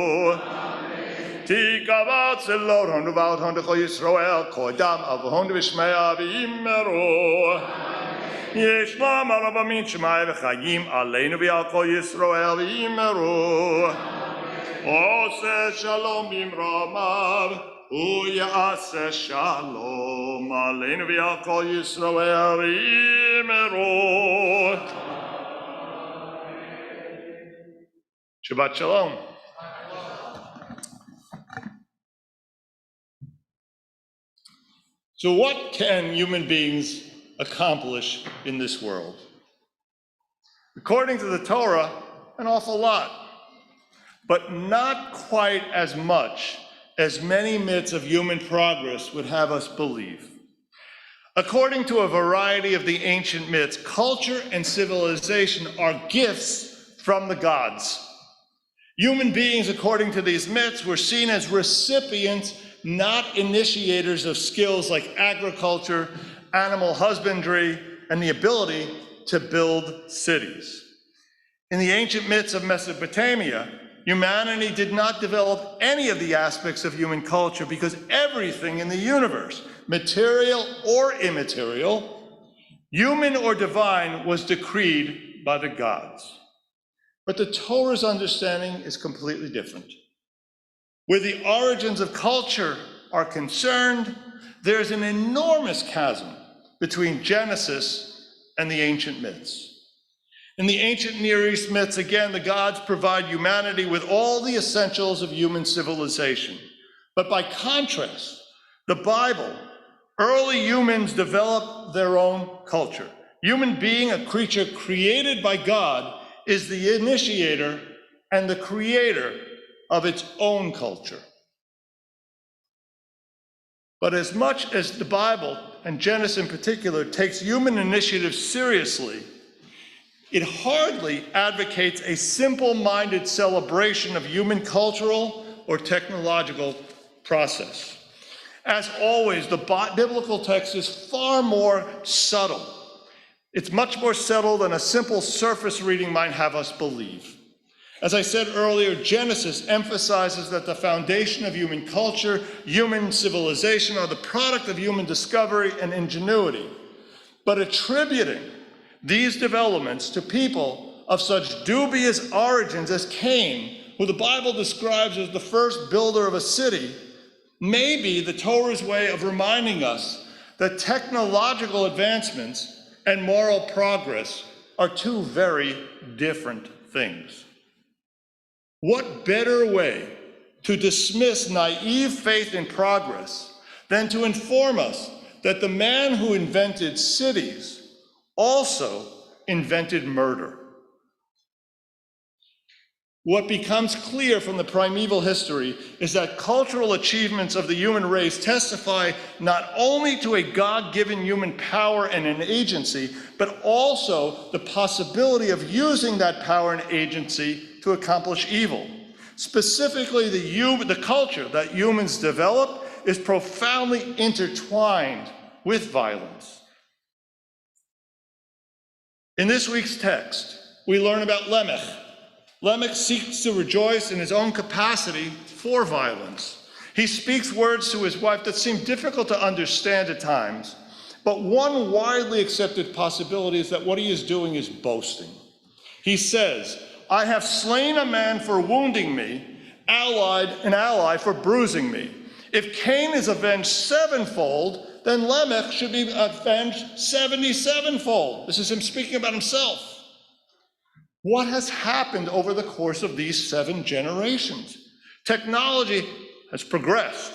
Tikavat zelor hondu v'alt hondu chol Yisrael kodam av hondu v'shmeya v'yimmeru. Yeshlam araba min shemai v'chayim aleinu v'al kol Yisrael v'yimmeru. Ose shalom bimromav, uyase shalom aleinu v'al kol Yisrael v'yimmeru. Shabbat shalom. So what can human beings accomplish in this world? According to the Torah, an awful lot, but not quite as much as many myths of human progress would have us believe. According to a variety of the ancient myths, culture and civilization are gifts from the gods. Human beings, according to these myths, were seen as recipients, not initiators of skills like agriculture, animal husbandry, and the ability to build cities. In the ancient myths of Mesopotamia, humanity did not develop any of the aspects of human culture because everything in the universe, material or immaterial, human or divine, was decreed by the gods. But the Torah's understanding is completely different. Where the origins of culture are concerned, there's an enormous chasm between Genesis and the ancient myths. In the ancient Near East myths, again, the gods provide humanity with all the essentials of human civilization. But by contrast, the Bible, early humans developed their own culture. Human being, a creature created by God, is the initiator and the creator of its own culture. But as much as the Bible, and Genesis in particular, takes human initiative seriously, it hardly advocates a simple-minded celebration of human cultural or technological process. As always, the biblical text is far more subtle. It's much more subtle than a simple surface reading might have us believe. As I said earlier, Genesis emphasizes that the foundation of human culture, human civilization, are the product of human discovery and ingenuity. But attributing these developments to people of such dubious origins as Cain, who the Bible describes as the first builder of a city, may be the Torah's way of reminding us that technological advancements and moral progress are two very different things. What better way to dismiss naive faith in progress than to inform us that the man who invented cities also invented murder? What becomes clear from the primeval history is that cultural achievements of the human race testify not only to a God-given human power and an agency, but also the possibility of using that power and agency to accomplish evil. Specifically, the culture that humans develop is profoundly intertwined with violence. In this week's text, we learn about Lamech. Lamech seeks to rejoice in his own capacity for violence. He speaks words to his wife that seem difficult to understand at times, but one widely accepted possibility is that what he is doing is boasting. He says, "I have slain a man for wounding me, an ally for bruising me. If Cain is avenged sevenfold, then Lamech should be avenged 77-fold." This is him speaking about himself. What has happened over the course of these 7 generations? Technology has progressed,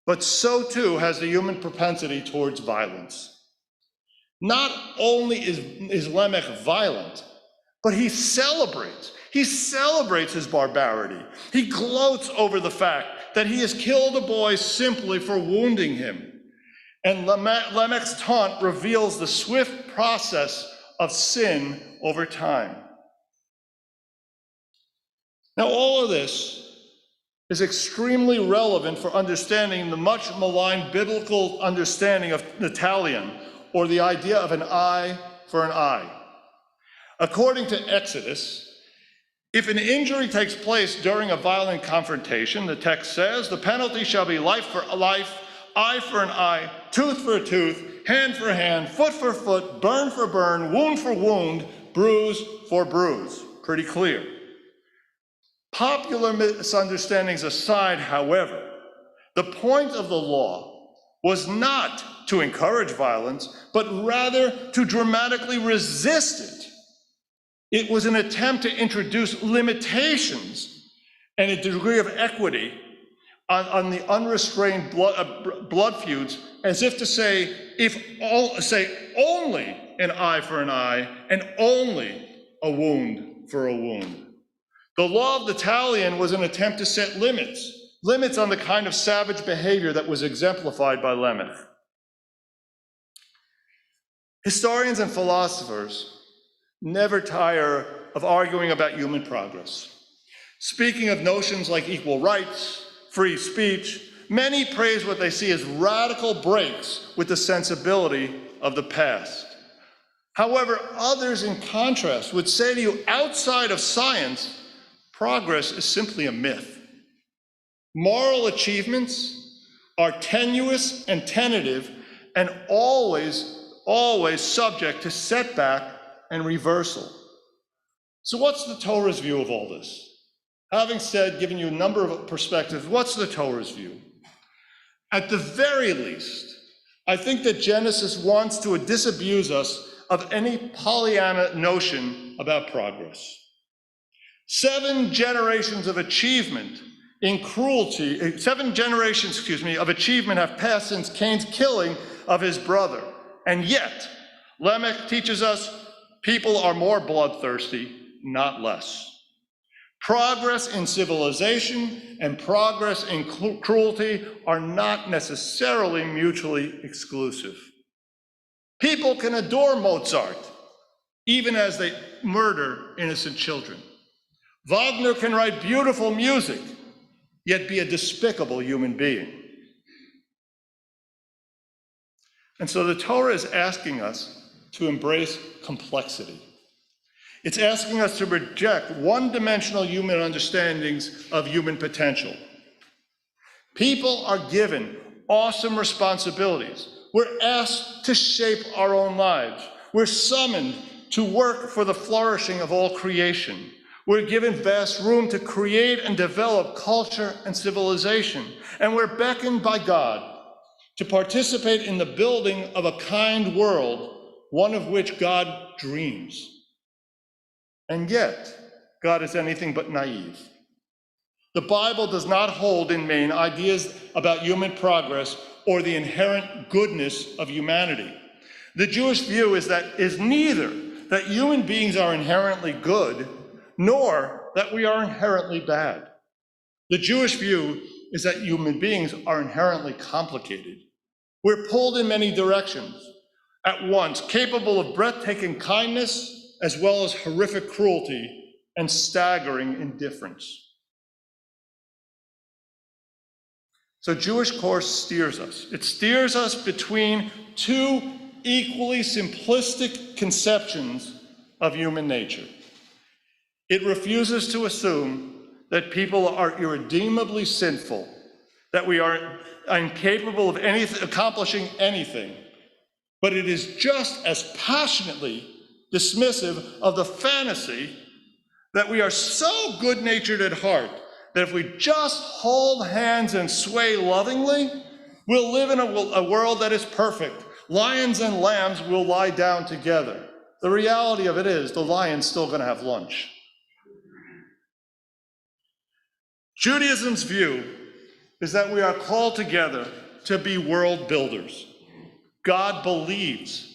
but so too has the human propensity towards violence. Not only is Lamech violent, but he celebrates his barbarity. He gloats over the fact that he has killed a boy simply for wounding him. And Lamech's taunt reveals the swift process of sin over time. Now, all of this is extremely relevant for understanding the much maligned biblical understanding of Nathalion, or the idea of an eye for an eye. According to Exodus, if an injury takes place during a violent confrontation, the text says, the penalty shall be life for life, eye for an eye, tooth for a tooth, hand for hand, foot for foot, burn for burn, wound for wound, bruise for bruise. Pretty clear. Popular misunderstandings aside, however, the point of the law was not to encourage violence, but rather to dramatically resist it. It was an attempt to introduce limitations and a degree of equity on the unrestrained blood feuds, as if to say, only an eye for an eye and only a wound for a wound. The law of Nathalion was an attempt to set limits on the kind of savage behavior that was exemplified by Lamech. Historians and philosophers never tire of arguing about human progress. Speaking of notions like equal rights, free speech, many praise what they see as radical breaks with the sensibility of the past. However, others, in contrast, would say to you, outside of science, progress is simply a myth. Moral achievements are tenuous and tentative and always subject to setback and reversal. So what's the Torah's view of all this? Having said, given you a number of perspectives, what's the Torah's view? At the very least, I think that Genesis wants to disabuse us of any Pollyanna notion about progress. 7 generations of achievement in cruelty, 7 generations, of achievement have passed since Cain's killing of his brother. And yet, Lamech teaches us people are more bloodthirsty, not less. Progress in civilization and progress in cruelty are not necessarily mutually exclusive. People can adore Mozart, even as they murder innocent children. Wagner can write beautiful music, yet be a despicable human being. And so the Torah is asking us to embrace complexity. It's asking us to reject one-dimensional human understandings of human potential. People are given awesome responsibilities. We're asked to shape our own lives. We're summoned to work for the flourishing of all creation. We're given vast room to create and develop culture and civilization. And we're beckoned by God to participate in the building of a kind world, one of which God dreams. And yet, God is anything but naive. The Bible does not hold in main ideas about human progress or the inherent goodness of humanity. The Jewish view is neither that human beings are inherently good, nor that we are inherently bad. The Jewish view is that human beings are inherently complicated. We're pulled in many directions at once, capable of breathtaking kindness, as well as horrific cruelty and staggering indifference. So Jewish course steers us. It steers us between 2 equally simplistic conceptions of human nature. It refuses to assume that people are irredeemably sinful, that we are incapable of accomplishing anything, but it is just as passionately dismissive of the fantasy that we are so good-natured at heart that if we just hold hands and sway lovingly, we'll live in a world that is perfect. Lions and lambs will lie down together. The reality of it is the lion's still going to have lunch. Judaism's view is that we are called together to be world builders. God believes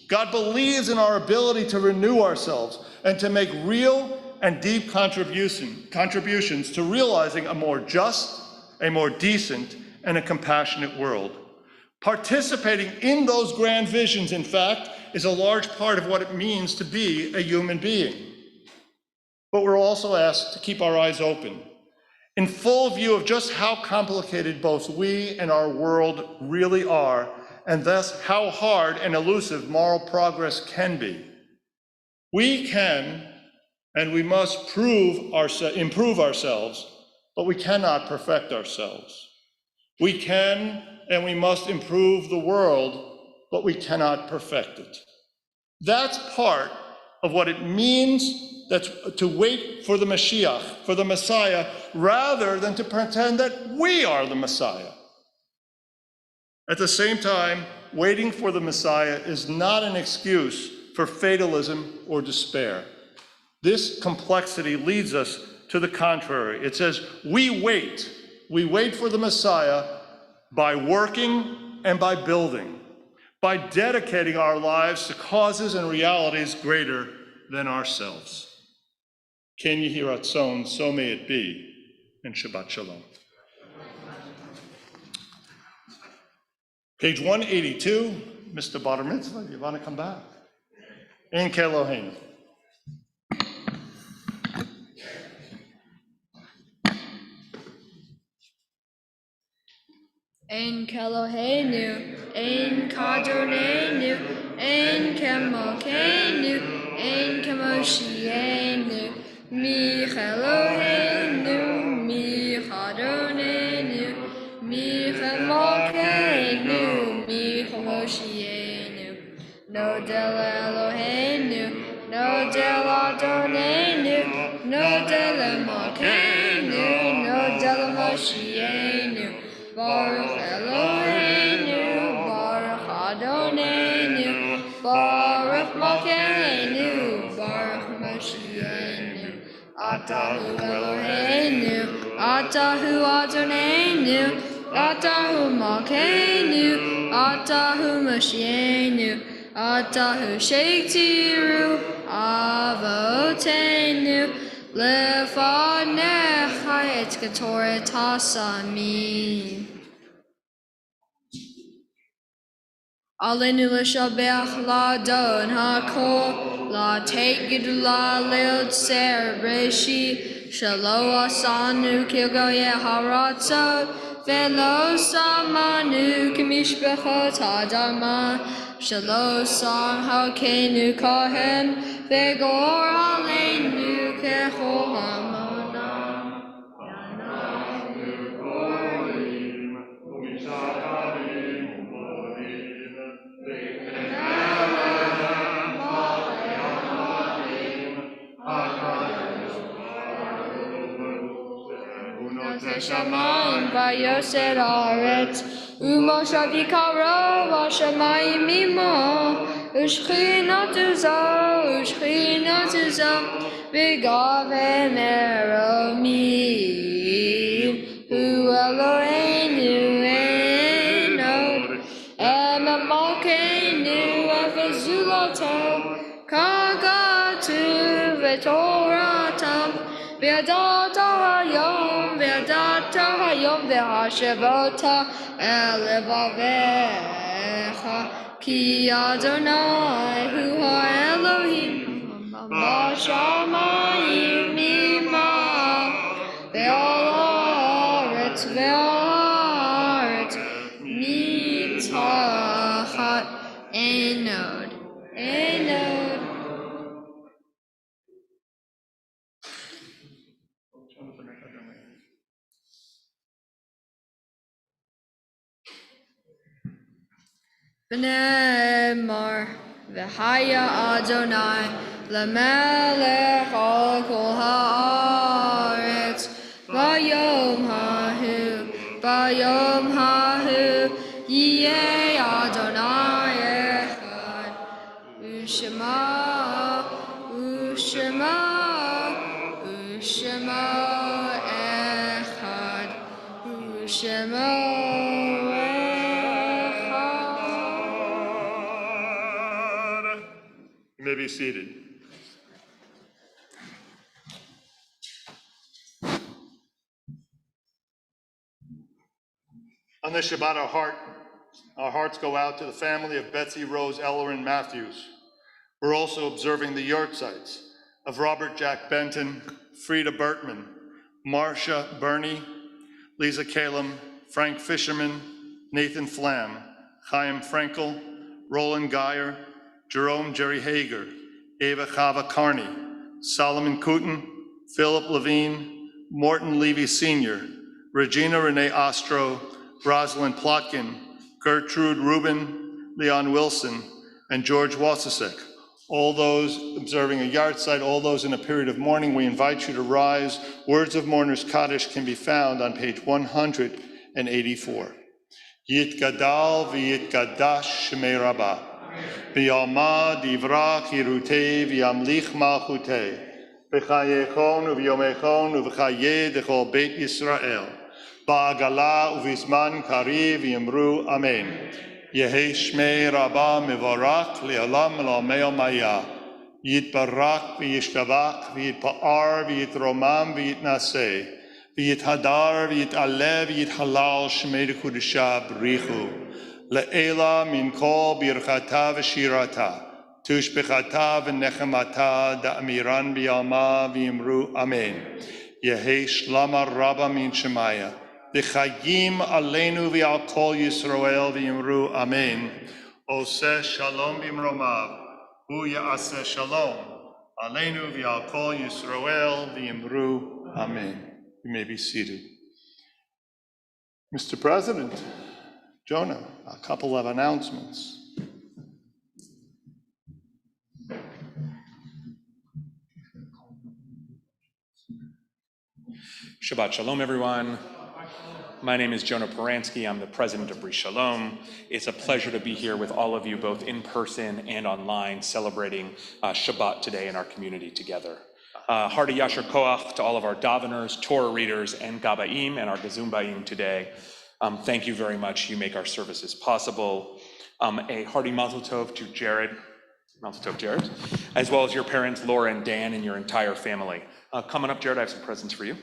in our ability to renew ourselves and to make real and deep contributions to realizing a more just, a more decent, and a compassionate world. Participating in those grand visions, in fact, is a large part of what it means to be a human being. But we're also asked to keep our eyes open, in full view of just how complicated both we and our world really are, and thus how hard and elusive moral progress can be. We can and we must improve ourselves, but we cannot perfect ourselves. We can and we must improve the world, but we cannot perfect it. That's part of what it means to wait for the Mashiach, for the Messiah, rather than to pretend that we are the Messiah. At the same time, waiting for the Messiah is not an excuse for fatalism or despair. This complexity leads us to the contrary. It says, we wait for the Messiah by working and by building, by dedicating our lives to causes and realities greater than ourselves. Ken Yehi Ratzon, so may it be, and Shabbat Shalom. Page 182, Mr. Bar Mitzvah, you want to come back? En Keloheinu. En Keloheinu, En Kadonenu, En Kemokenu, En Kemoshienu, Mi Eloheinu. Malkeinu, Michamoshienu, Nodel Eloheinu, Nodel Adonenu, Nodel Malkeinu, Nodel Moshienu, Baruch Eloheinu, Baruch Adonenu, Baruch Malkeinu, Baruch Moshienu, Atahu Eloheinu, Atahu Adonenu, Atahu Malkeinu, Atahu Moshienu, Atahu Sheiktiru, Avotenu, Lefanecha et Ketoret Hasamin. Alenu l'shabech l'adon hakol, l'ateit gedula leod ser reshi, shelo asanu kilgoye haratzot, velo samanu k'mishbechot hadama, shelo sam hakenu kohen, vegor alenu kechol hamonam. Shamayim vayoser haaretz, u'moshav yikaro v'shamayim imo, u'shchinatu zo, v'gaveh meromim, hu Eloheinu enod, malkeinu v'zulato, kagatu v'toratam, v'yadata hayom v'hashevota elevavecha, ki Adonai hu ha'Elohim b'shamayim imam, ve'al haaretz mitachat enod. V'nemar v'haya Adonai l'melech al kol haaretz v'yom hahu yeh Adonai echad u'shema echad u'shema. You may be seated. On this Shabbat, our hearts go out to the family of Betsy Rose Ellerin Matthews. We're also observing the yahrzeits of Robert Jack Benton, Frida Bertman, Marcia Burney, Lisa Kalem, Frank Fisherman, Nathan Flam, Chaim Frankel, Roland Geyer, Jerome Jerry Hager, Ava Chava Carney, Solomon Kooten, Philip Levine, Morton Levy Sr., Regina Renee Ostro, Rosalind Plotkin, Gertrude Rubin, Leon Wilson, and George Wasisek. All those observing a yahrzeit, all those in a period of mourning, we invite you to rise. Words of Mourner's Kaddish can be found on page 184. Yitgadal v'yitgadash shmei Rabbah. V'yalma divra kirutei v'yamlich malchutei. V'chayechon u'v'yomechon u'v'chayeh dechol Beit Yisrael. Ba'agala u'v'zman kariv v'yamru amen. Yehi shmei Rabbah mevorach li'olam l'omeo maya. Yitbarak v'yishkavach v'yitpa'ar v'yitromam v'yitnaseh. V'yithadar v'yitalev v'yithalal shmei dekudusha b'richu. Le'ela min kol birchata v'shirata. Tushbechata v'nechemata da'amiran b'yalma v'yimru amen. Yehi shlama rabba min shemaya. V'chayim aleinu v'al kol Yisrael v'yimru amen. Oseh shalom b'mromav. Hu ya'aseh shalom. Aleinu v'al kol Yisrael v'yimru amen. You may be seated. Mr. President. Jonah, a couple of announcements. Shabbat Shalom, everyone. My name is Jonah Paransky. I'm the president of Bris Shalom. It's a pleasure to be here with all of you, both in person and online, celebrating Shabbat today in our community together. Hearty Yasher Koach to all of our daveners, Torah readers, and Gabaim, and our Gezumbaim today. Thank you very much. You make our services possible. A hearty Mazel Tov to Jared, Mazel Tov, Jared, as well as your parents, Laura and Dan, and your entire family. Coming up, Jared, I have some presents for you.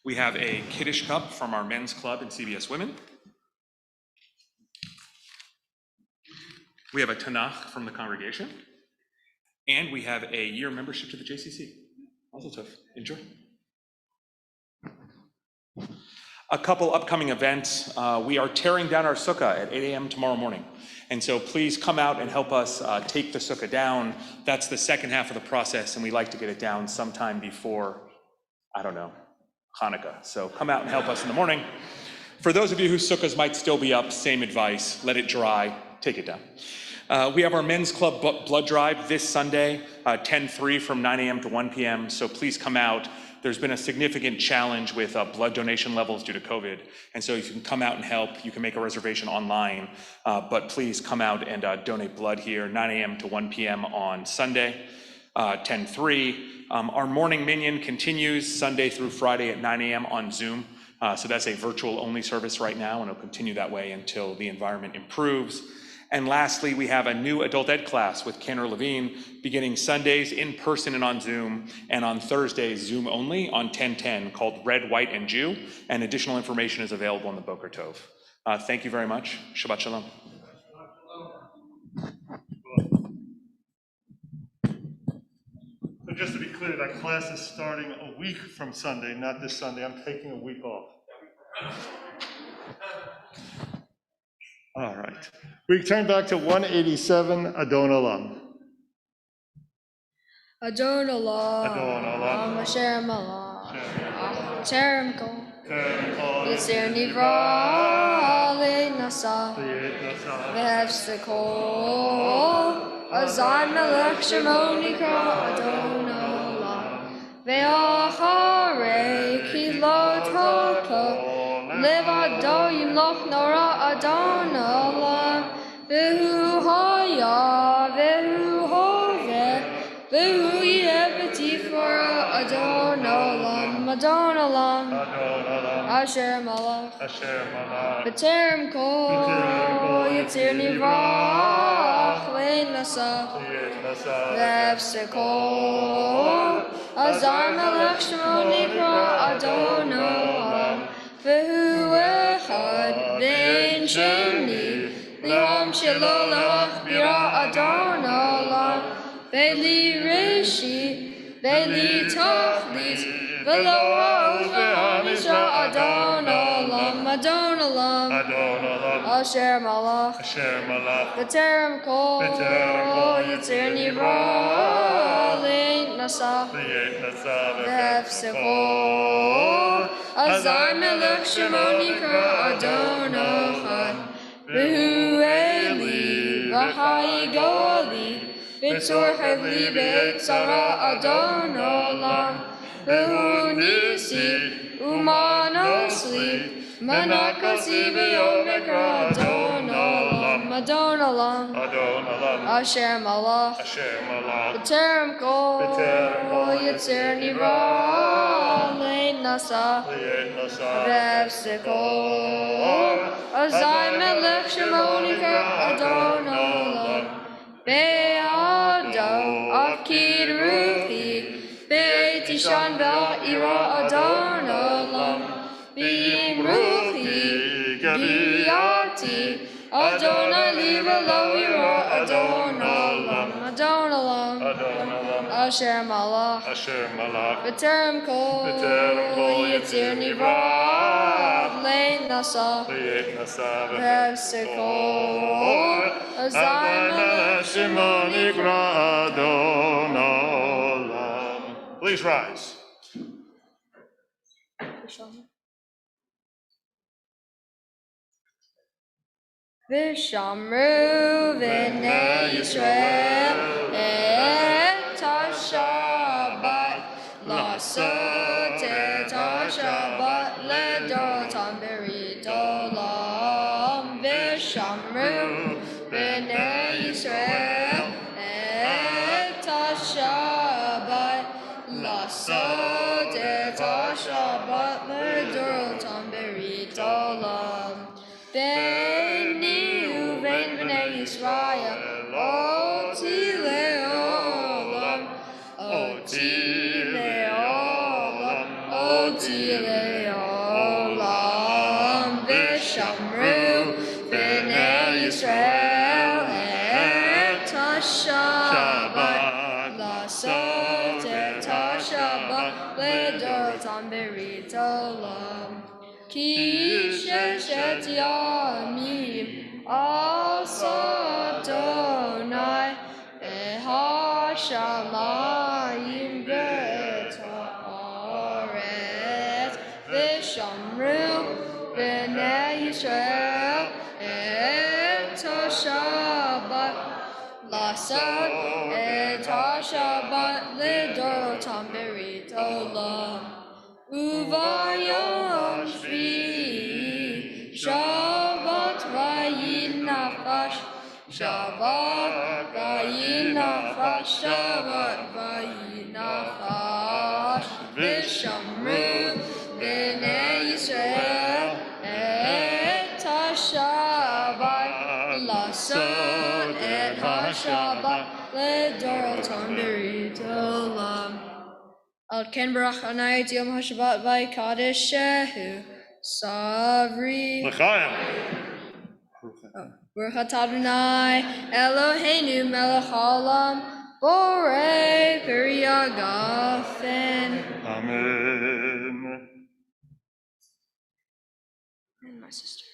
We have a Kiddush cup from our men's club in CBS Women. We have a Tanakh from the congregation. And we have a year membership to the JCC. Mazel tov. Enjoy. A couple upcoming events. We are tearing down our sukkah at 8 a.m. tomorrow morning. And so please come out and help us take the sukkah down. That's the second half of the process, and we like to get it down sometime before, I don't know, Hanukkah. So come out and help us in the morning. For those of you whose sukkahs might still be up, same advice, let it dry, take it down. We have our men's club blood drive this Sunday, 10/3 from 9 a.m. to 1 p.m. So please come out. There's been a significant challenge with blood donation levels due to COVID. And so if you can come out and help, you can make a reservation online. But please come out and donate blood here, 9 a.m. to 1 p.m. on Sunday, 10/3. Our morning minyan continues Sunday through Friday at 9 a.m. on Zoom. So that's a virtual only service right now, and it'll continue that way until the environment improves. And lastly, we have a new adult ed class with Kenner Levine beginning Sundays in person and on Zoom, and on Thursdays, Zoom only on 10:10 called Red, White, and Jew. And additional information is available on the Boker Tov. Thank you very much. Shabbat Shalom. So just to be clear, that class is starting a week from Sunday, not this Sunday. I'm taking a week off. All right. We turn back to 187, Adon Olam. Adon Olam. Adon Olam. Asher Malach. Terem Kol. Yisir Nivra. Nasa. Vehefstikol. Azai Melech Shemo Nikra. Adon Olam. Ve'acharei Kilot HaKol. Levado Yimloch Nora Adon Olam. Vehu Haya. Vehu Hove. Vehu Yebetifora Adon Olam. Adon Olam. Asher Malach. B'terem Kol. Yitzir Nivrach. Le'nasa. V'efsekol. Azar Melech Shemo Nikra Adon Olam. Vehu Echad Ve'en Sheni Li'am Shelo L'Achbira Adon Olam Ve'li Reshit Ve'li Tachlit Ve'lo Ha'oz Ve'am Yisra Adon Olam Adon Olam Asher Malach B'terem Kol Yitzir Nivra Le'nasa V'efsekol Azar Melech Shemo Nikra Adon Echad Vehu Eli V'chai Goli V'tzor Chevli V'etzara Adon Olam Vehu Nisi Umanosli Manakasi V'yom Nikra Adon Olam Adon Olam Asher Malach B'terem Kol Yitzir Nivra Nasa V'efsekol Azai Melech Shemo Nikra Adon Olam Be'ado Akid Ruchi Be'tishan V'ira Adon Olam Be'im Ruchi Giyati Adonai Liva Lo'ira Adon Olam Adon Olam Asher Malach B'terem Kol Yitzir Nivra Le'nasa V'efsekol Azai Melech Shemo Nikra Adon Olam. Please rise. V'shamru v'nei Yisrael et ha-Shabbat Lasot et ha-Shabbat ledorotam berit olam V'shamru v'nei Yisrael et ha-Shabbat Lasot et ha-Shabbat ledorotam berit olam Beni uvein b'nei Yisrael oti le'olam Oti le'olam Oti le'olam V'shamru b'nei Yisrael et ha-Shabbat Lasot et ha-Shabbat ledorotam berit olam Ki sheshet yamim asa Adonai ha'shamayim ve'et ha'aretz v'shamru b'nei Yisrael et ha-Shabbat Lasot et ha-Shabbat ledorotam berit olam Uvayom shvi Shabbat vayinafash Shabbat vayinafash Shabbat vayinafash V'shamru b'nei Yisrael et ha-Shabbat Lasot et ha-Shabbat ledorotam berit olam Al ken barach Adonai et yom ha-Shabbat v'yikadeshehu Savri L'chaim. Baruch atah Adonai Eloheinu melech haolam borei peri hagafen Amen. And my sister.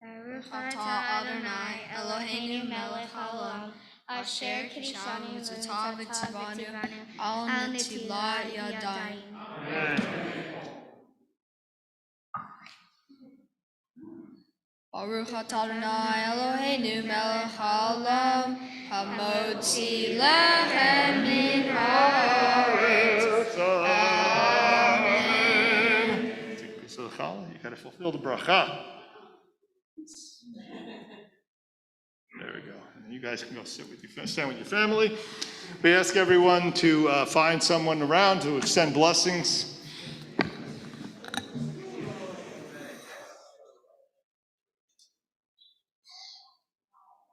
Baruch atah Adonai Eloheinu melech haolam asher kiddushanu mitzvotav v'tzivanu al netilat yadayim. Baruch atah Adonai Eloheinu melech haolam hamotzi lechem min haaretz. Amen. So you got to fulfill the bracha. There we go. And you guys can go stand with your family. We ask everyone to find someone around to extend blessings.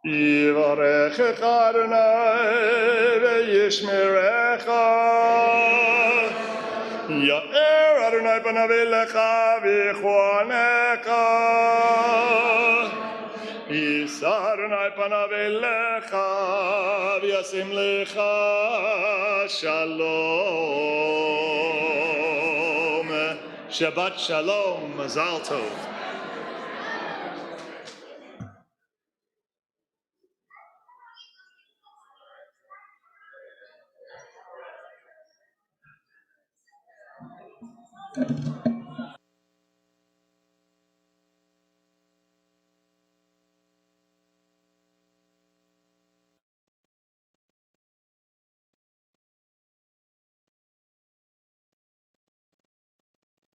Yivarechecha Adonai v'yishmerecha. Ya'er Adonai panav elecha v'yichuanecha. Yisa Adonai panav elecha v'yasim lecha shalom. Shabbat shalom, mazal tov. Thank you.